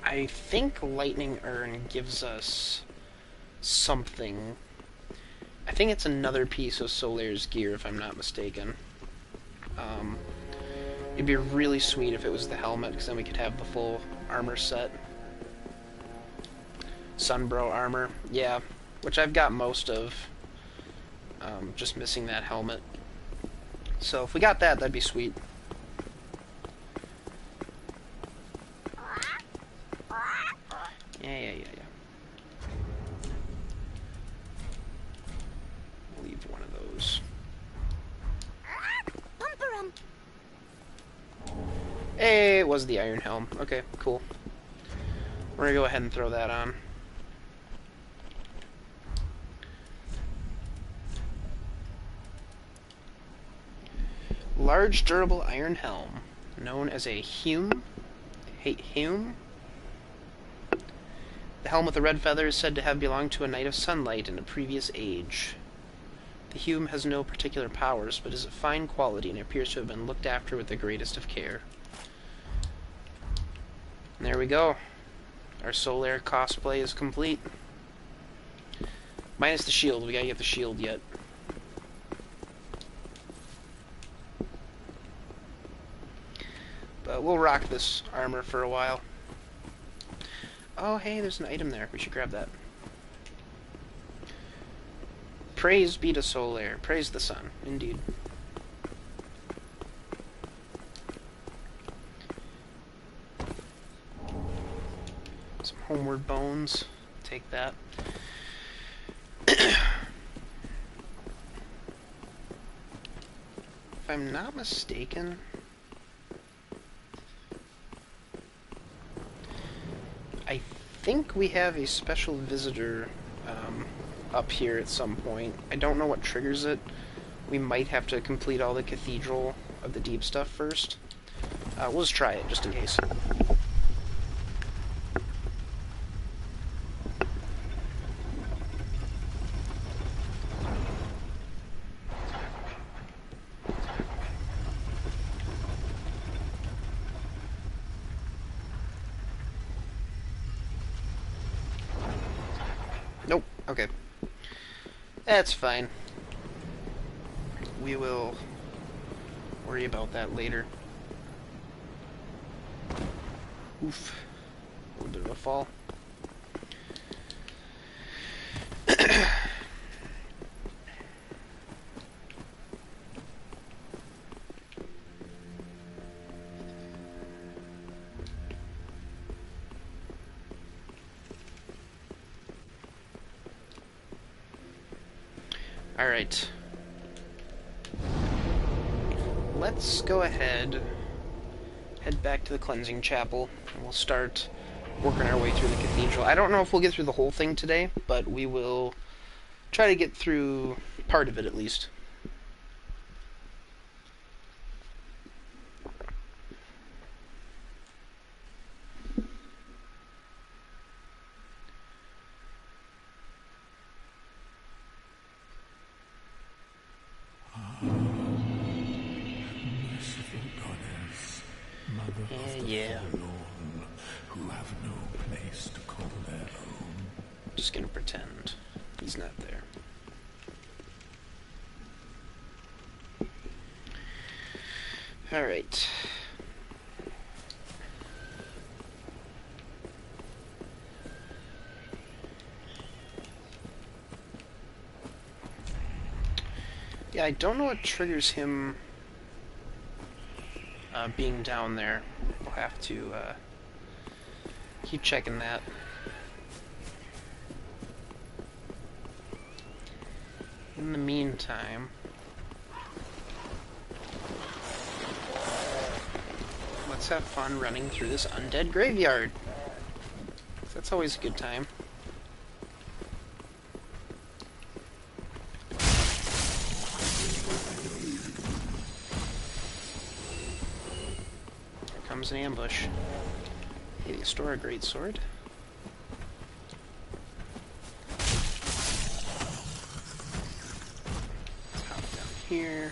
I think Lightning Urn gives us something. I think it's another piece of Solair's gear, if I'm not mistaken. It'd be really sweet if it was the helmet, because then we could have the full armor set. Sunbro armor, yeah, which I've got most of. Just missing that helmet. So if we got that, that'd be sweet. Yeah. Leave one of those. Hey, it was the Iron Helm. Okay, cool. We're gonna go ahead and throw that on. Large, durable iron helm, known as a Hume. Hume? The helm with the red feather is said to have belonged to a knight of sunlight in a previous age. The Hume has no particular powers, but is of fine quality and appears to have been looked after with the greatest of care. And there we go. Our Solaire cosplay is complete. Minus the shield. We gotta get the shield yet. But we'll rock this armor for a while. Oh, hey, there's an item there. We should grab that. Praise be to Solaire. Praise the sun. Indeed. Some homeward bones. Take that. If I'm not mistaken, I think we have a special visitor up here at some point. I don't know what triggers it. We might have to complete all the Cathedral of the Deep stuff first. We'll just try it, just in case. Nope. Okay. That's fine. We will worry about that later. Oof. A little bit of a fall. Alright. Let's go ahead, head back to the cleansing chapel, and we'll start working our way through the cathedral. I don't know if we'll get through the whole thing today, but we will try to get through part of it at least. Yeah. Who have no place to call their own. Just gonna pretend he's not there. Alright. Yeah, I don't know what triggers him being down there. We'll have to keep checking that. In the meantime, let's have fun running through this undead graveyard. That's always a good time. An ambush. Hey, you store a great sword. here.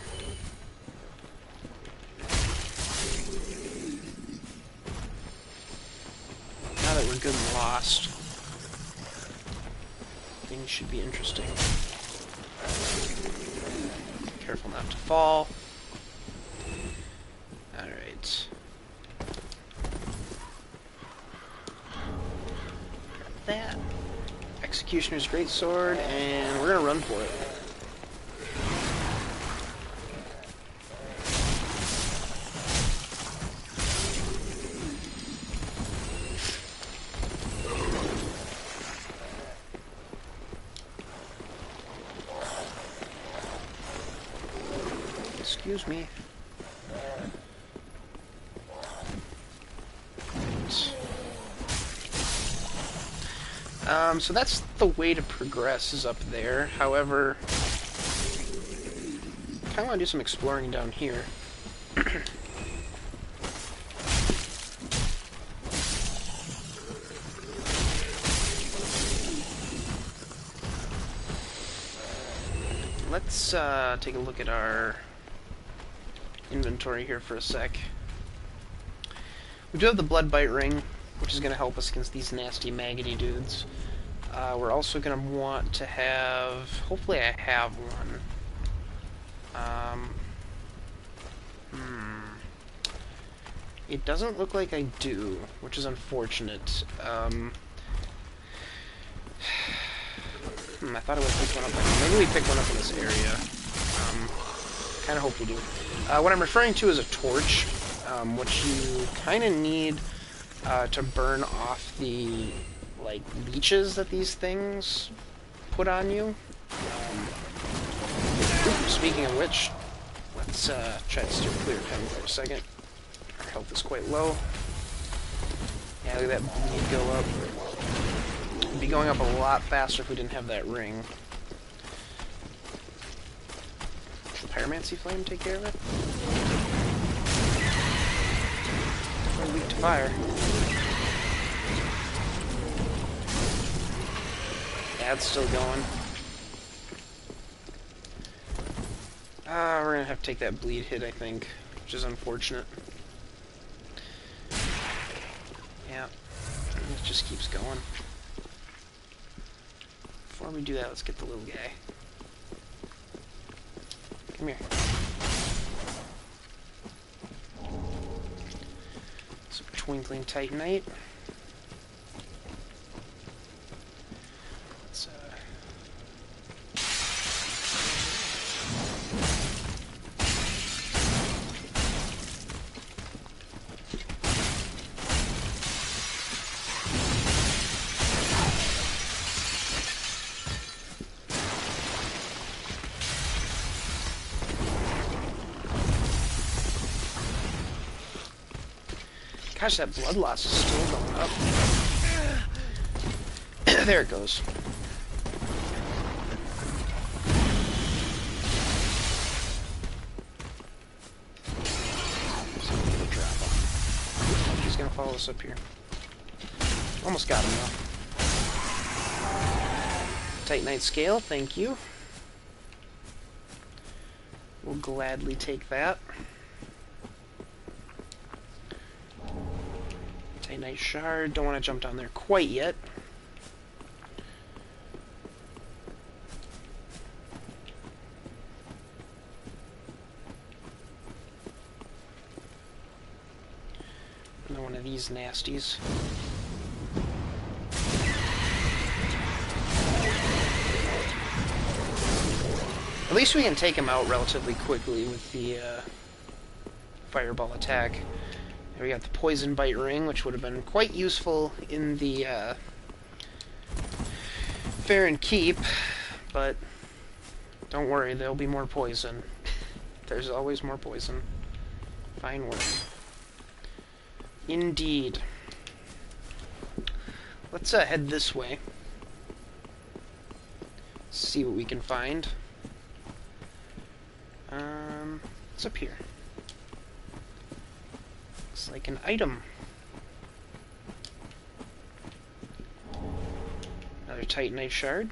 Now that we're good and lost, things should be interesting. Careful not to fall. Alright. Got that. Executioner's Greatsword, and we're gonna run for it. Excuse me. So that's the way to progress, is up there. However, I kind of want to do some exploring down here. Let's take a look at our inventory here for a sec. We do have the Blood Bite Ring, which is going to help us against these nasty maggoty dudes. We're also going to want to have... Hopefully I have one. It doesn't look like I do, which is unfortunate. I thought I would pick one up. Maybe we pick one up in this area. Kind of hope we do. What I'm referring to is a torch, which you kind of need to burn off the leeches that these things put on you. Speaking of which, let's try to steer clear of him for a second. Our health is quite low. Yeah, look at that bleed go up. It'd be going up a lot faster if we didn't have that ring. Should Pyromancy Flame take care of it? We're weak to fire. Yeah, it's still going. We're gonna have to take that bleed hit, I think, which is unfortunate. Yeah, it just keeps going. Before we do that, let's get the little guy. Come here. Some Twinkling Titanite. Let's, Gosh, that blood loss is still going up. There it goes. He's gonna follow us up here. Almost got him though. Titanite scale, thank you. We'll gladly take that. Titanite shard, don't want to jump down there quite yet. Another one of these nasties. At least we can take him out relatively quickly with the fireball attack. We got the Poison Bite Ring, which would have been quite useful in the Farron Keep, but don't worry, there'll be more poison. There's always more poison. Fine work. Indeed. Let's head this way. See what we can find. What's up here? Looks like an item. Another Titanite shard.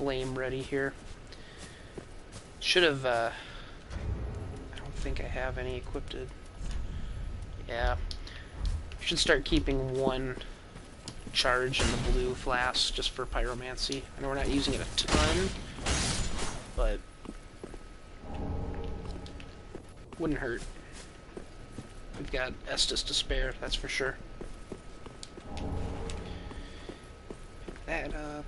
flame ready here. Should have, I don't think I have any equipped. Yeah. Should start keeping one charge in the blue flask just for pyromancy. I know we're not using it a ton, but wouldn't hurt. We've got Estus to spare, that's for sure. Pick that up.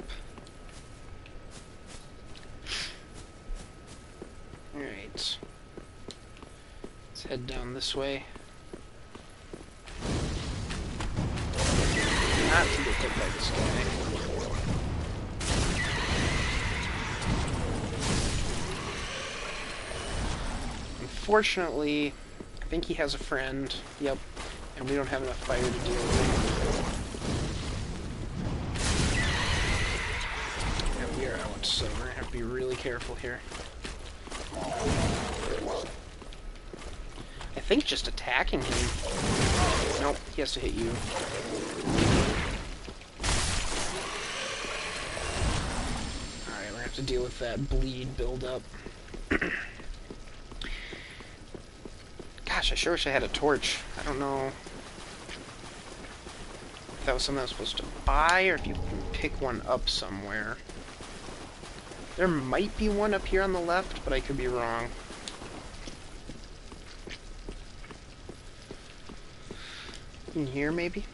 Alright. Let's head down this way. Not to get hit by this guy. Unfortunately, I think he has a friend. Yep. And we don't have enough fire to deal with. And we are out, so we're gonna have to be really careful here. I think just attacking him. Nope, he has to hit you. Alright, we're gonna have to deal with that bleed buildup. Gosh, I sure wish I had a torch. I don't know if that was something I was supposed to buy or if you can pick one up somewhere. There might be one up here on the left, but I could be wrong. In here, maybe?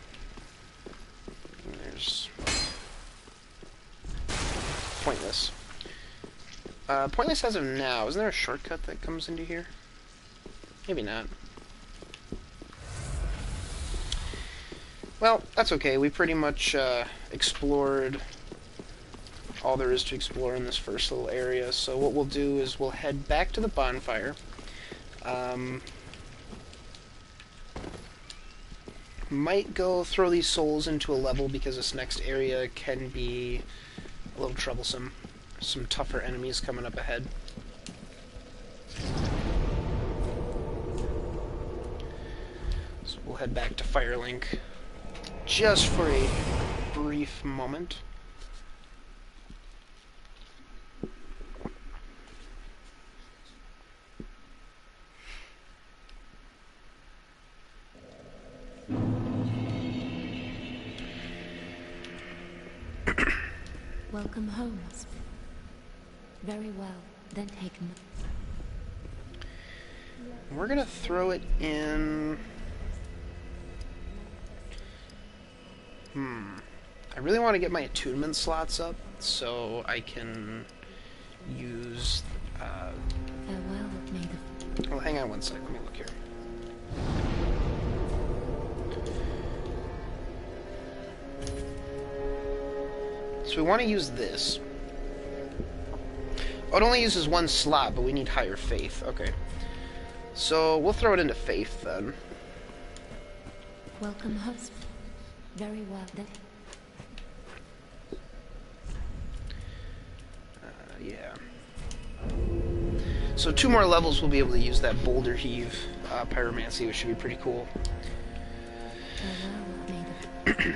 There's... Pointless. Pointless as of now. Isn't there a shortcut that comes into here? Maybe not. Well, that's okay. We pretty much explored all there is to explore in this first little area. So what we'll do is we'll head back to the bonfire. Might go throw these souls into a level because this next area can be a little troublesome. Some tougher enemies coming up ahead. So we'll head back to Firelink just for a brief moment. Welcome home, husband. Very well, then take them. We're gonna throw it in... I really want to get my attunement slots up so I can use... Farewell, maid. Well, hang on one sec. Let me look here. So we want to use this. Oh, it only uses one slot, but we need higher faith. Okay. So we'll throw it into faith then. Welcome, husband. Very well, then. Yeah. So 2 more levels we'll be able to use that boulder heave pyromancy, which should be pretty cool. Farewell, maid.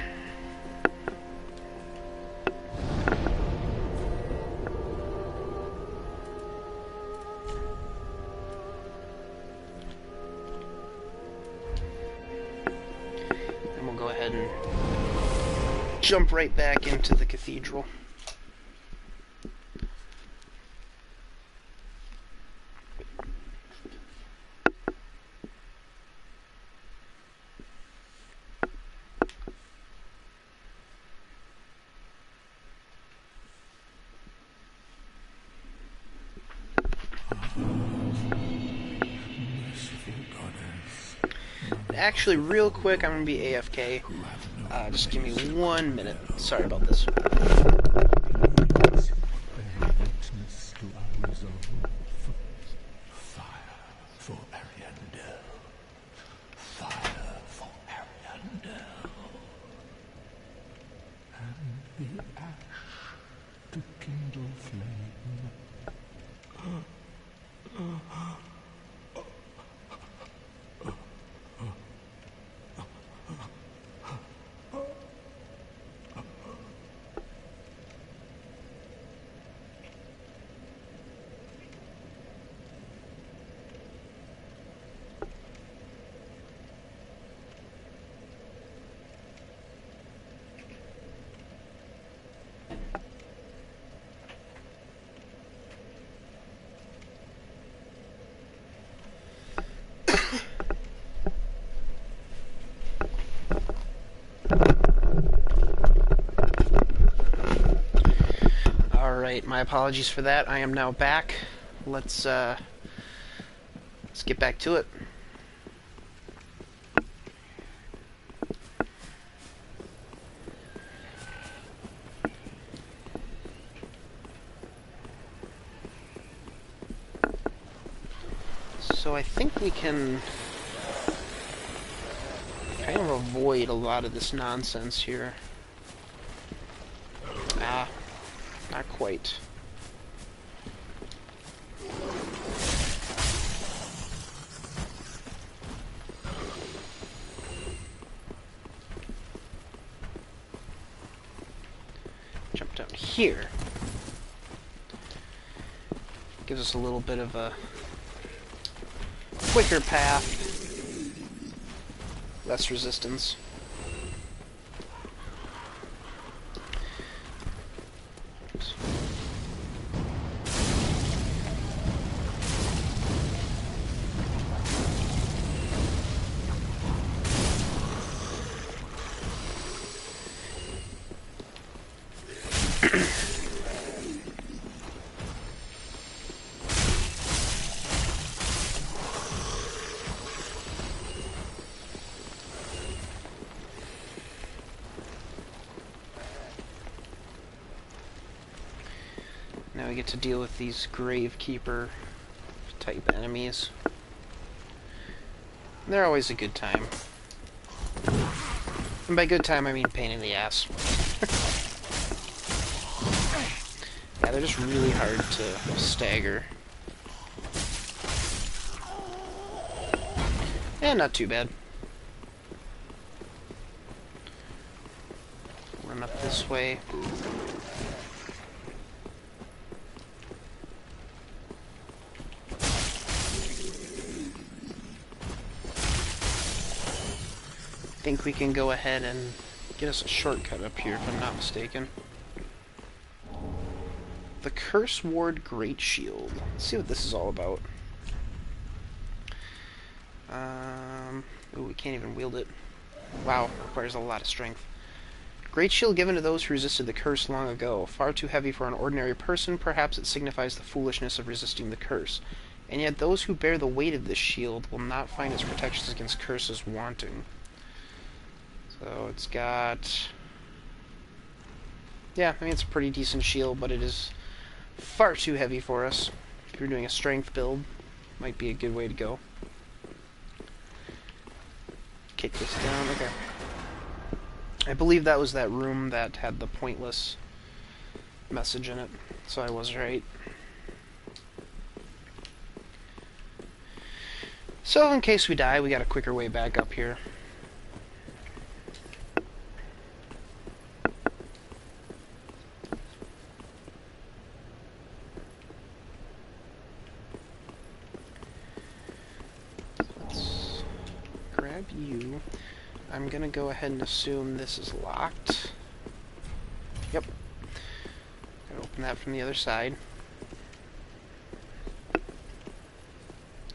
Jump right back into the cathedral. Actually, real quick, I'm going to be AFK. Just give me 1 minute. Sorry about this. my apologies for that. I am now back. Let's get back to it. So I think we can kind of avoid a lot of this nonsense here. Ah, not quite. Jump down here. Gives us a little bit of a quicker path. Less resistance. Now we get to deal with these Gravekeeper type enemies. They're always a good time. And by good time I mean pain in the ass. Yeah, they're just really hard to stagger. And not too bad. Run up this way. I think we can go ahead and get us a shortcut up here, if I'm not mistaken. The Curse Ward Great Shield. Let's see what this is all about. Ooh, we can't even wield it. Wow, requires a lot of strength. Great Shield given to those who resisted the curse long ago. Far too heavy for an ordinary person, perhaps it signifies the foolishness of resisting the curse. And yet those who bear the weight of this shield will not find its protections against curses wanting. So it's got... yeah, I mean it's a pretty decent shield, but it is far too heavy for us. If you're doing a strength build, might be a good way to go. Kick this down, okay. I believe that was that room that had the pointless message in it, so I was right. So in case we die, we got a quicker way back up here. You. I'm gonna go ahead and assume this is locked. Yep. Gotta open that from the other side.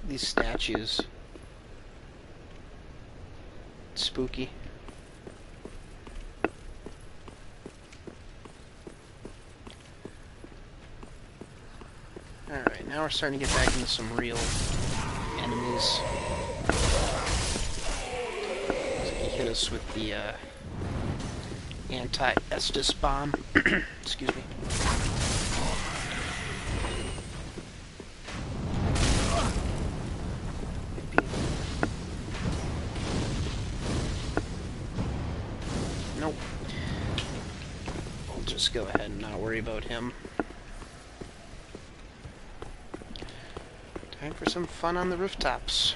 These statues. Spooky. Alright, now we're starting to get back into some real enemies. Hit us with the anti-Estus bomb. Excuse me. Nope. I'll just go ahead and not worry about him. Time for some fun on the rooftops.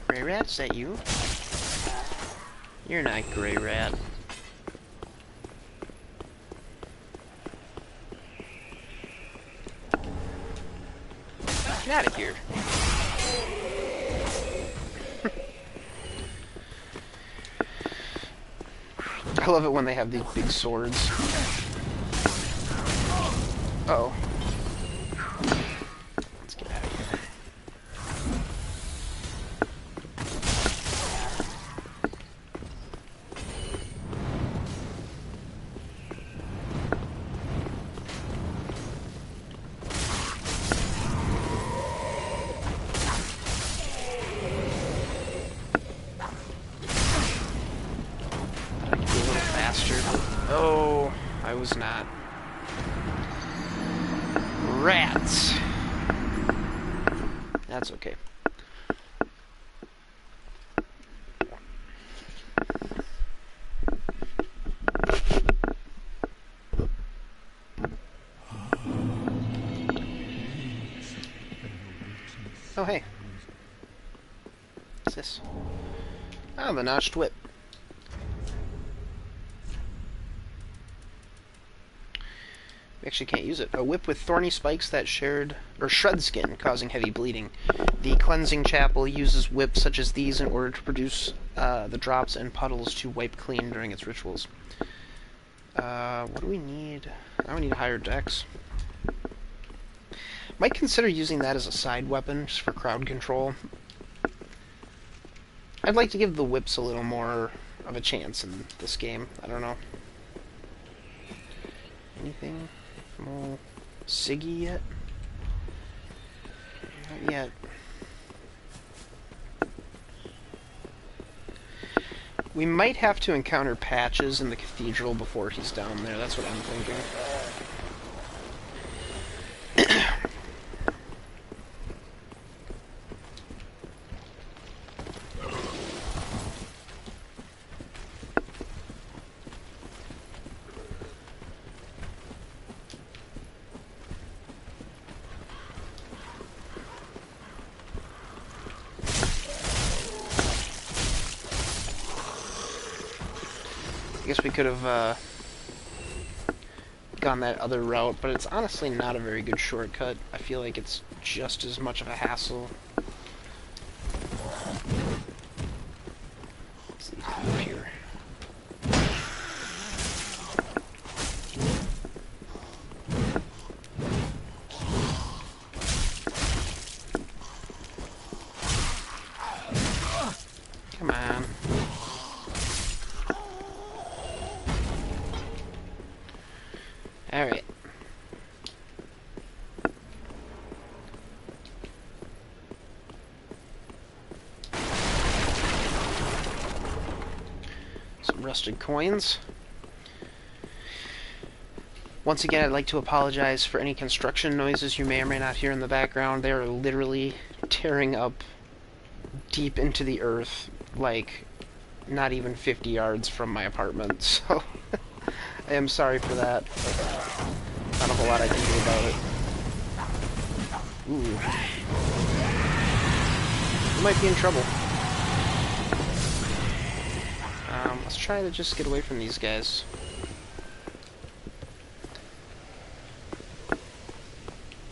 Grey Rat, is that you? You're not Grey Rat. Get out of here. I love it when they have these big swords. Uh-oh. Let's get out of here. suppose not. Rats! That's okay. Oh, hey. What's this? Oh, the notched whip. We actually can't use it. A whip with thorny spikes that shred skin, causing heavy bleeding. The cleansing chapel uses whips such as these in order to produce the drops and puddles to wipe clean during its rituals. What do we need? Now we need a higher dex. Might consider using that as a side weapon, just for crowd control. I'd like to give the whips a little more of a chance in this game. I don't know. Anything from old Siggy yet? Not yet. We might have to encounter Patches in the cathedral before he's down there. That's what I'm thinking. I guess we could have gone that other route, but it's honestly not a very good shortcut. I feel like it's just as much of a hassle. Let's see, up here. Come on. Alright. Some rusted coins. Once again, I'd like to apologize for any construction noises you may or may not hear in the background. They are literally tearing up deep into the earth, like not even 50 yards from my apartment, so I am sorry for that, but not a whole lot I can do about it. Ooh. We might be in trouble. Let's try to just get away from these guys.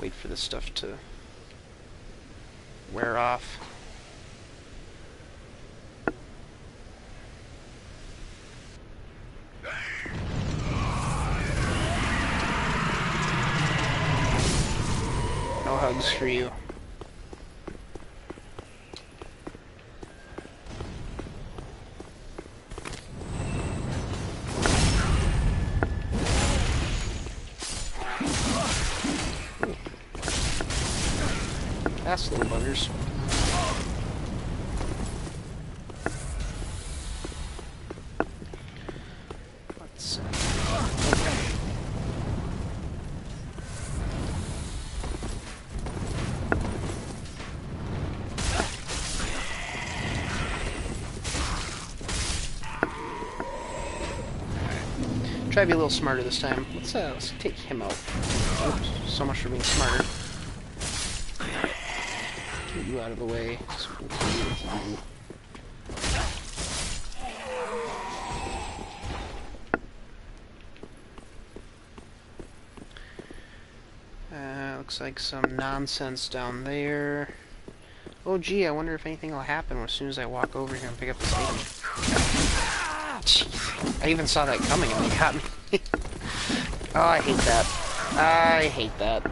Wait for this stuff to wear off. No hugs for you. Fast little buggers. Let's okay. Try to be a little smarter this time. Let's take him out. Oops, so much for being smarter. Get you out of the way. So we'll deal with you. Looks like some nonsense down there. Oh gee, I wonder if anything will happen as soon as I walk over here and pick up the stadium. Jeez. I even saw that coming and they got me. Oh, I hate that. I hate that.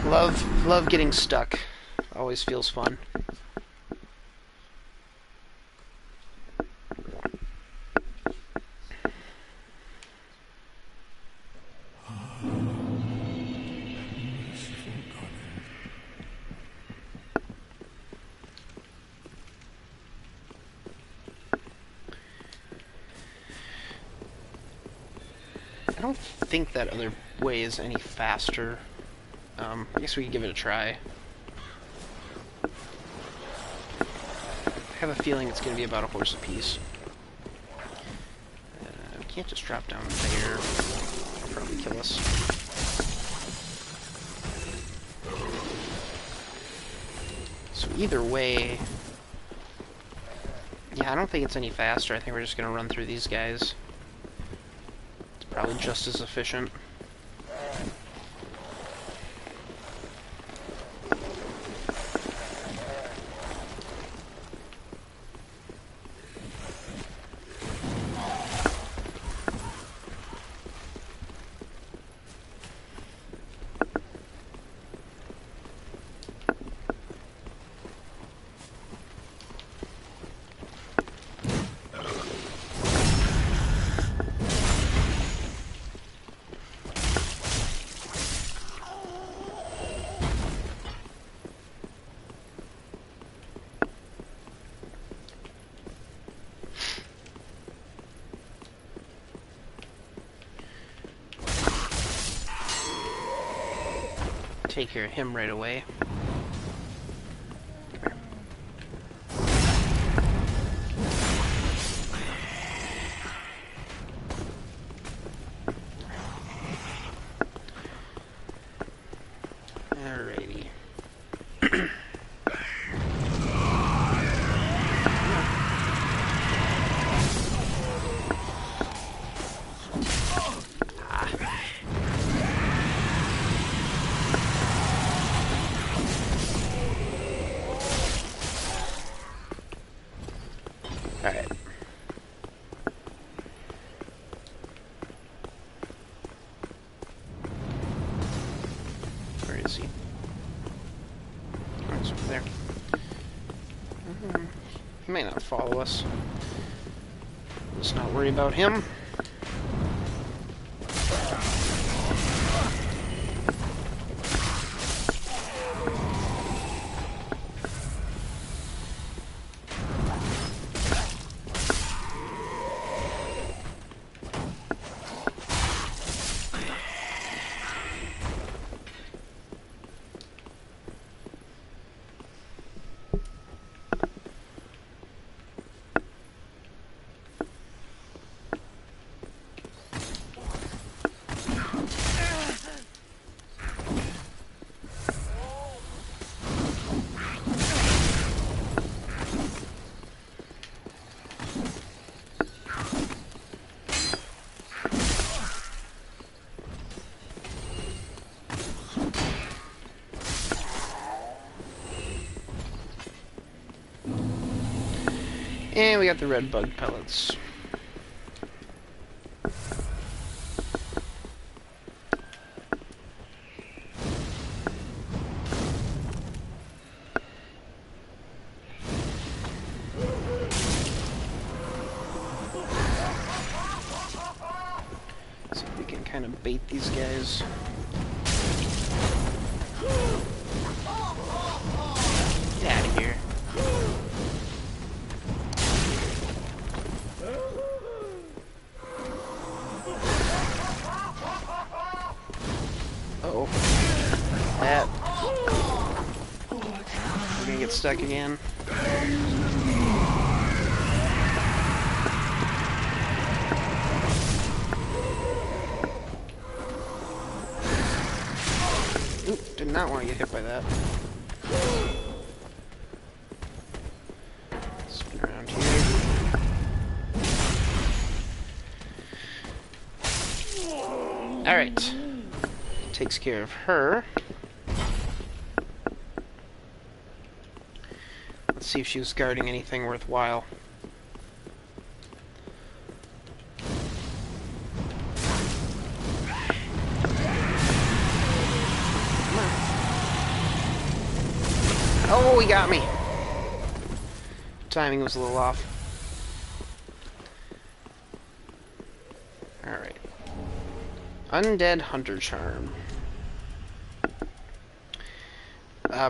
Love getting stuck. Always feels fun. I don't think that other way is any faster. I guess we could give it a try. I have a feeling it's going to be about a horse apiece. We can't just drop down there. It'll probably kill us. So either way... Yeah, I don't think it's any faster. I think we're just going to run through these guys. It's probably just as efficient. Take care of him right away. Alrighty. Alright. Where is he? Oh, he's over there. He may not follow us. Let's not worry about him. And we got the red bug pellets. See if we can kind of bait these guys. Get out of here. Uh-oh. That. We're gonna get stuck again. Oop, did not want to get hit by that. Spin around here. Alright. Takes care of her. Let's see if she was guarding anything worthwhile. Oh, he got me! Timing was a little off. Alright. Undead Hunter Charm.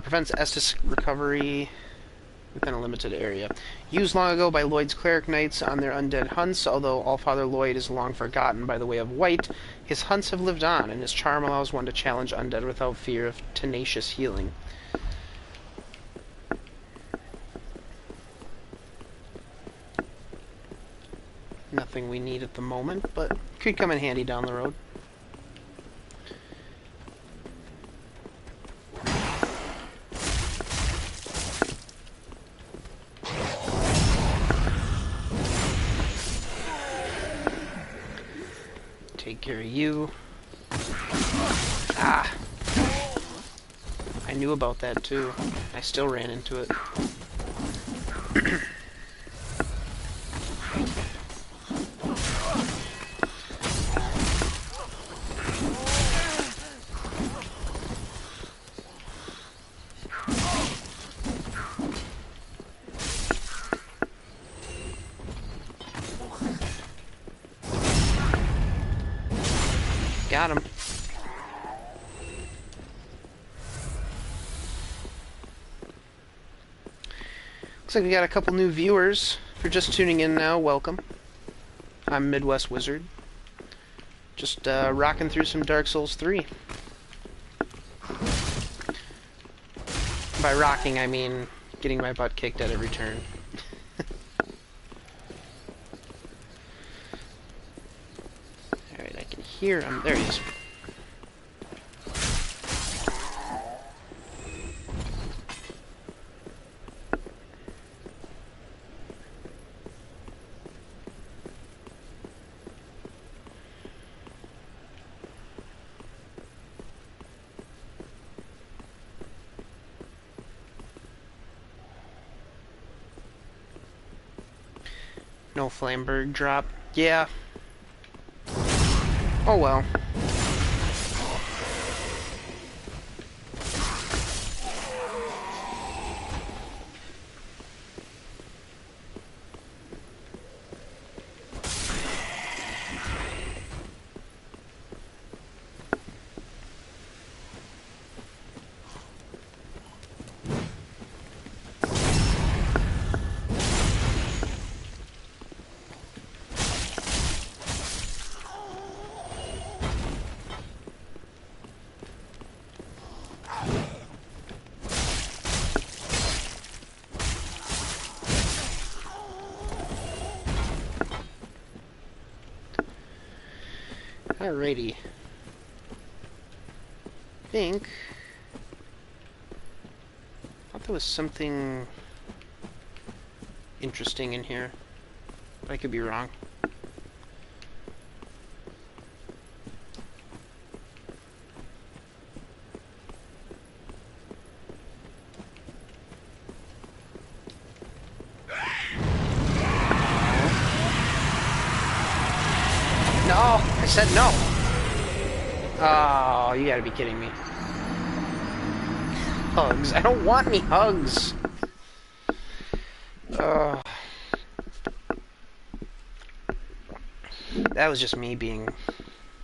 Prevents Estus recovery. within a limited area. Used long ago by Lloyd's cleric knights on their undead hunts, although Allfather Lloyd is long forgotten by the way of white, his hunts have lived on, and his charm allows one to challenge undead without fear of tenacious healing. Nothing we need at the moment, but could come in handy down the road. Take care of you. Ah! I knew about that too. I still ran into it. Got him. Looks like we got a couple new viewers. If you're just tuning in now, welcome. I'm Midwest Wizard. Just rocking through some Dark Souls 3. By rocking, I mean getting my butt kicked at every turn. Alright, I can hear him. There he is. No Flamberg drop. Yeah. Oh well. Alrighty. I thought there was something interesting in here, but I could be wrong. No! I said no! Oh, you gotta be kidding me. Hugs. I don't want any hugs! That was just me being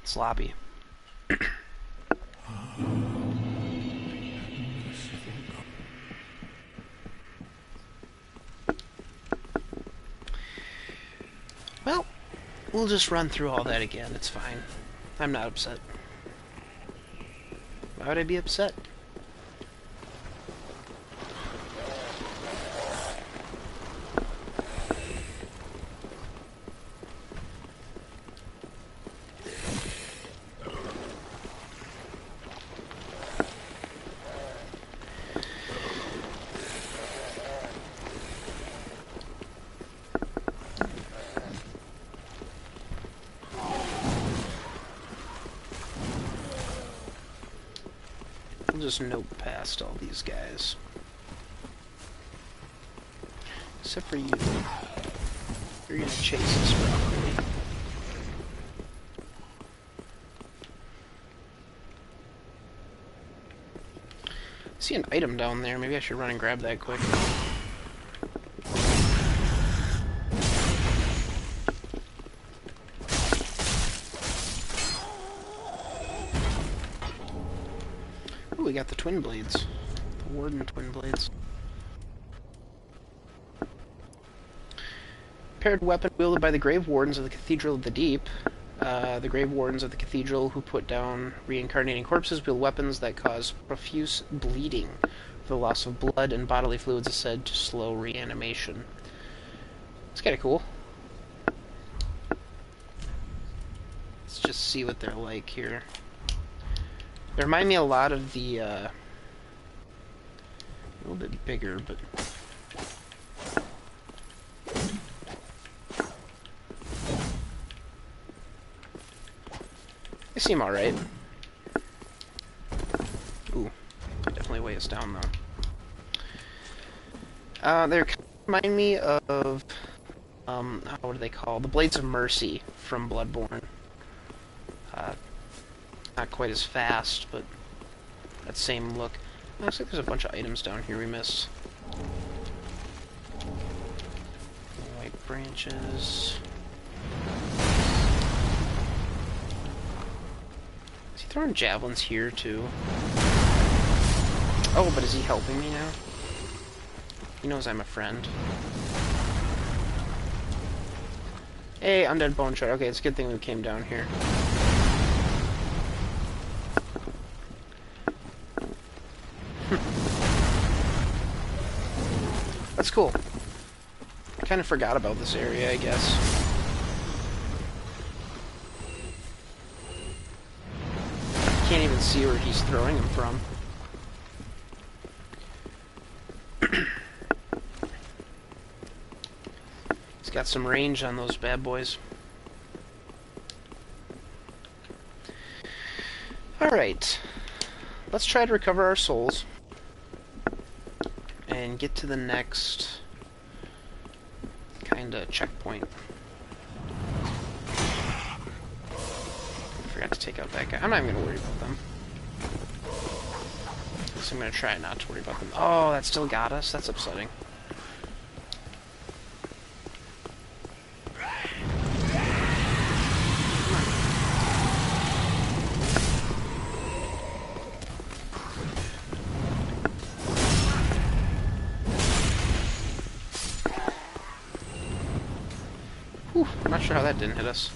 sloppy. Well, we'll just run through all that again. It's fine. I'm not upset. Why would I be upset? We'll just note past all these guys. Except for you. You're gonna chase us probably. I see an item down there. Maybe I should run and grab that quick. We got the twin blades. The Warden twin blades. paired weapon wielded by the Grave Wardens of the Cathedral of the Deep. The Grave Wardens of the Cathedral who put down reincarnating corpses wield weapons that cause profuse bleeding. The loss of blood and bodily fluids is said to slow reanimation. It's kind of cool. Let's just see what they're like here. They remind me a lot of the, a little bit bigger, but... They seem alright. Ooh, definitely weigh us down, though. They remind me of, what are they called? The Blades of Mercy from Bloodborne. Not quite as fast, but that same look. Looks like there's a bunch of items down here we missed. White branches. Is he throwing javelins here, too? Oh, but is he helping me now? He knows I'm a friend. Hey, Undead Bone Shard. Okay, it's a good thing we came down here. That's cool. I kind of forgot about this area, I guess. Can't even see where he's throwing them from. He's got some range on those bad boys. Alright. Let's try to recover our souls. And get to the next kinda checkpoint. Forgot to take out that guy. I'm not even gonna worry about them. So I'm gonna try not to worry about them. Oh, that still got us? That's upsetting. Whew, I'm not sure how that didn't hit us.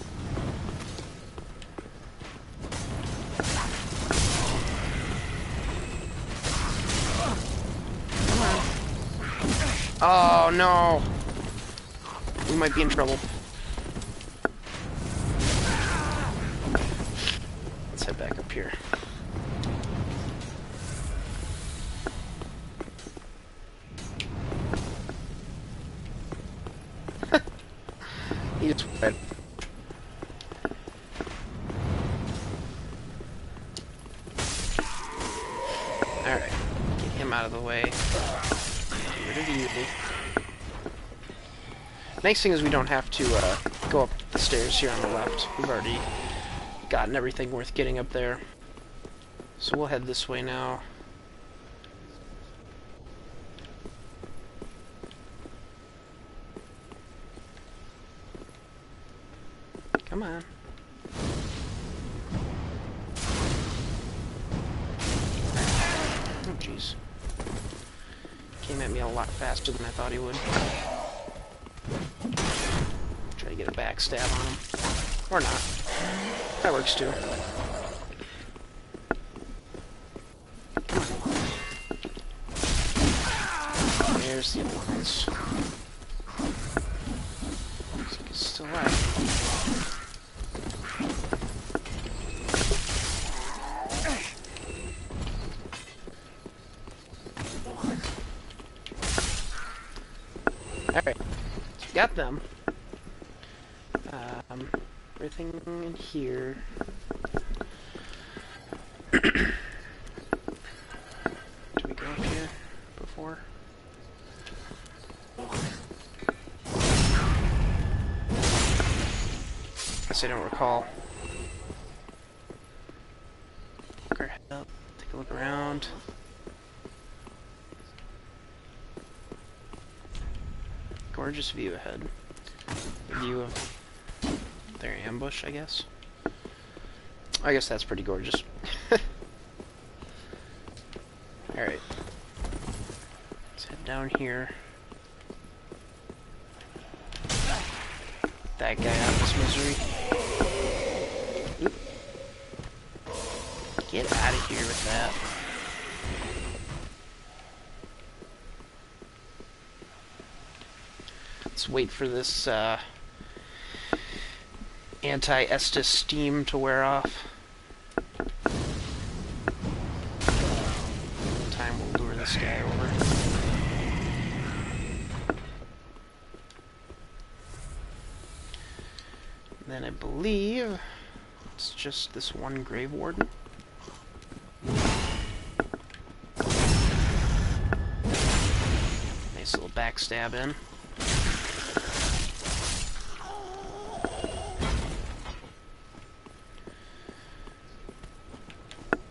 Come on. Oh no! We might be in trouble. Let's head back up here. He just went. Alright. Get him out of the way. Get rid of you. Nice thing is we don't have to go up the stairs here on the left. We've already gotten everything worth getting up there. So we'll head this way now. Come on. Oh, jeez. Came at me a lot faster than I thought he would. Try to get a backstab on him. Or not. That works too. There's the other ones. Looks like it's still alive. Alright, got them. Everything in here. Did we go up here before? Guess I don't recall. Poke our head up, take a look around. Gorgeous view ahead. The view of their ambush, I guess. I guess that's pretty gorgeous. Alright. Let's head down here. that guy out of his misery. Oop. Get out of here with that. Let's wait for this anti-Estus steam to wear off. Time we'll lure this guy over. Then I believe it's just this one Grave Warden. Nice little backstab in.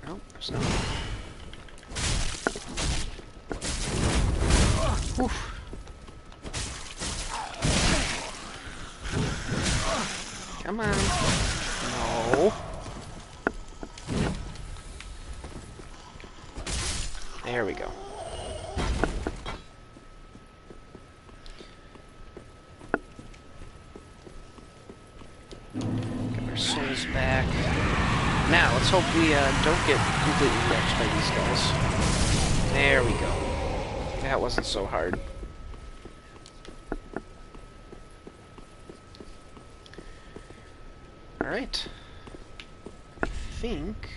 Nope, there's no. Oof. Come on. No. There we go. Get our souls back. Now, let's hope we don't get completely wrecked by these guys. There we go. That wasn't so hard. Alright. I think...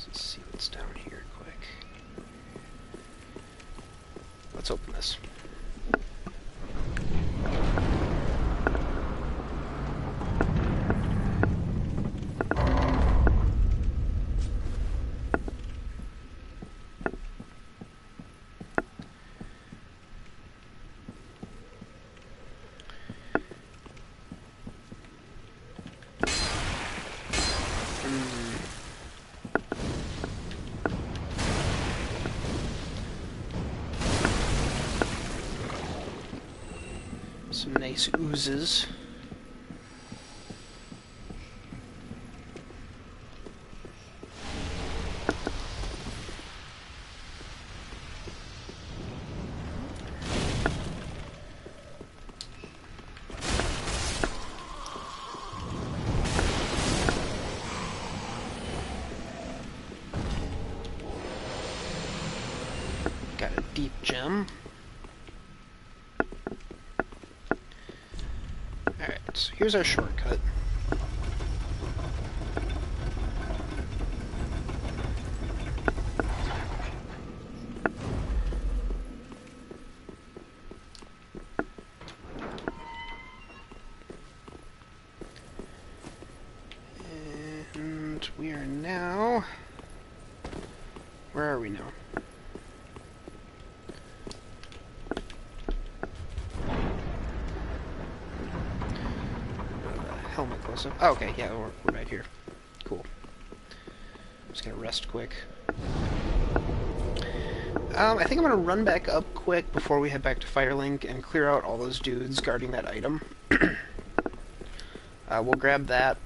Let's see what's down here quick. Let's open this. Some nice oozes. Got a deep gem. Alright, so here's our shortcut. And we are now... Where are we now? Helmet close up. Oh, okay, yeah, we're right here. Cool. Just gonna rest quick. I think I'm gonna run back up quick before we head back to Firelink and clear out all those dudes guarding that item. We'll grab that.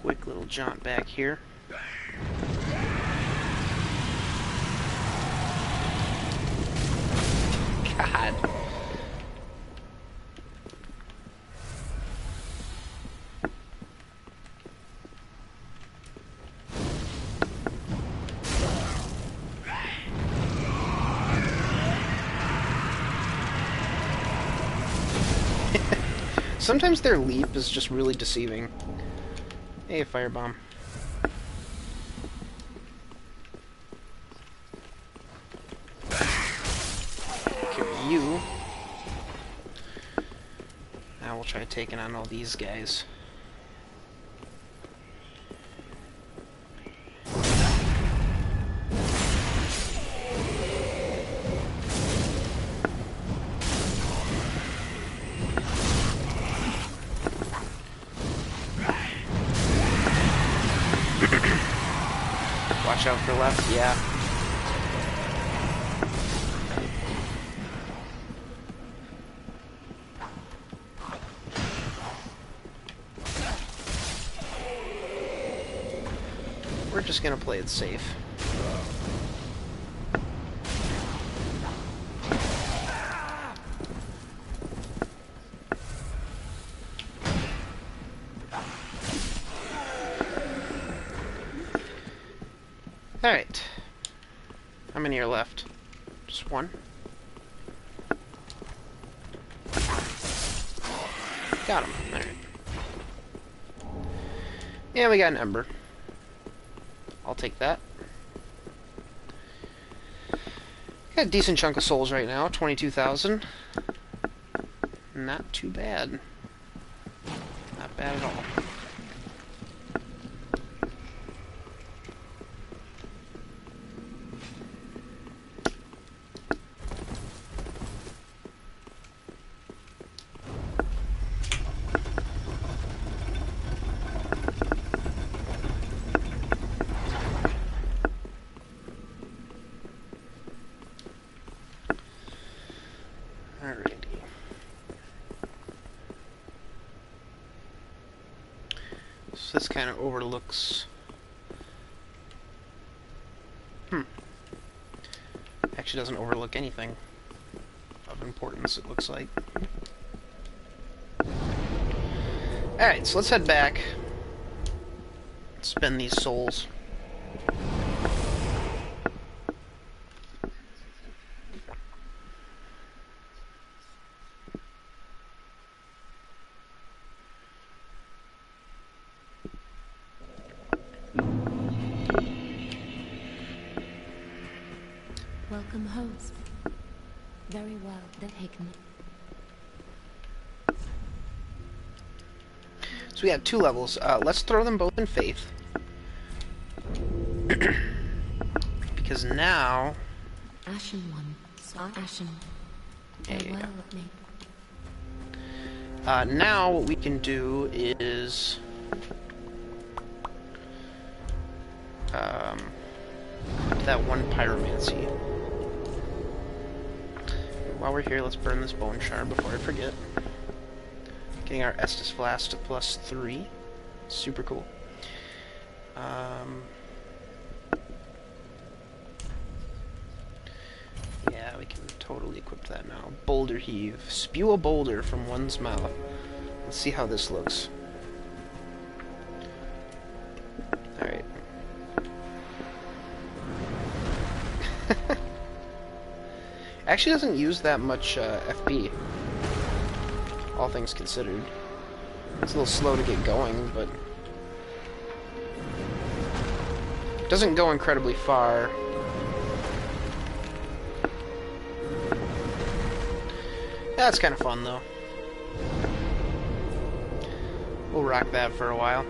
Quick little jaunt back here. God. Sometimes their leap is just really deceiving. Hey, firebomb. you. Now we'll try taking on all these guys. Watch out for left, yeah. We're just gonna play it safe. Alright. How many are left? Just one? Got him. Alright. Yeah, we got an ember. I'll take that. Got a decent chunk of souls right now, 22,000. Not too bad. Not bad at all. So this kind of overlooks... Actually doesn't overlook anything of importance, it looks like. Alright, so let's head back. Spend these souls. Welcome, host. Very well taken. So we have 2 levels. Let's throw them both in faith. Because now... Ashen one. Ashen. Yeah. Well, now what we can do is... that one pyromancy. While we're here, let's burn this bone shard before I forget. Getting our Estus Flask to +3. Super cool. Yeah, we can totally equip that now. Boulder Heave. Spew a boulder from one's mouth. Let's see how this looks. Alright. Actually doesn't use that much FP, all things considered. It's a little slow to get going, but doesn't go incredibly far. That's kind of fun, though. We'll rock that for a while.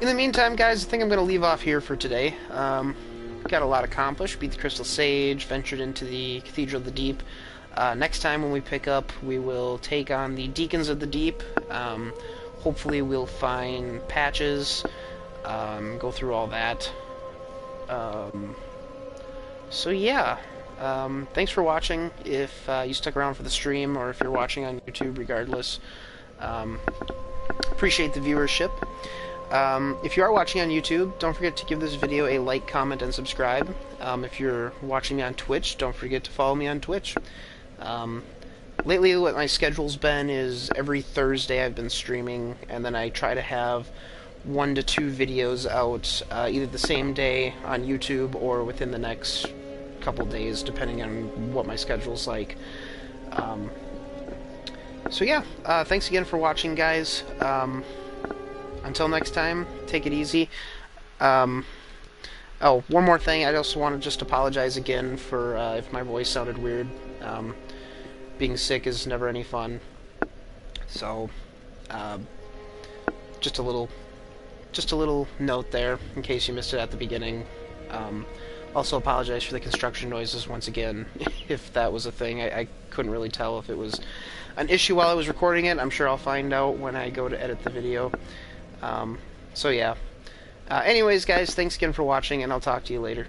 In the meantime, guys, I think I'm going to leave off here for today. Got a lot accomplished. Beat the Crystal Sage, ventured into the Cathedral of the Deep. Next time when we pick up, we will take on the Deacons of the Deep. Hopefully we'll find patches, go through all that. So yeah, thanks for watching. If you stuck around for the stream, or if you're watching on YouTube, regardless, appreciate the viewership. If you are watching on YouTube, don't forget to give this video a like, comment, and subscribe. If you're watching me on Twitch, don't forget to follow me on Twitch. Lately, what my schedule's been is every Thursday I've been streaming, and then I try to have 1 to 2 videos out either the same day on YouTube or within the next couple days, depending on what my schedule's like. So yeah, thanks again for watching, guys. Until next time, take it easy. Oh, one more thing. I also want to just apologize again for if my voice sounded weird. Being sick is never any fun. So, just a little note there in case you missed it at the beginning. Also apologize for the construction noises once again, if that was a thing. I couldn't really tell if it was an issue while I was recording it. I'm sure I'll find out when I go to edit the video. So yeah. Anyways, guys, thanks again for watching, and I'll talk to you later.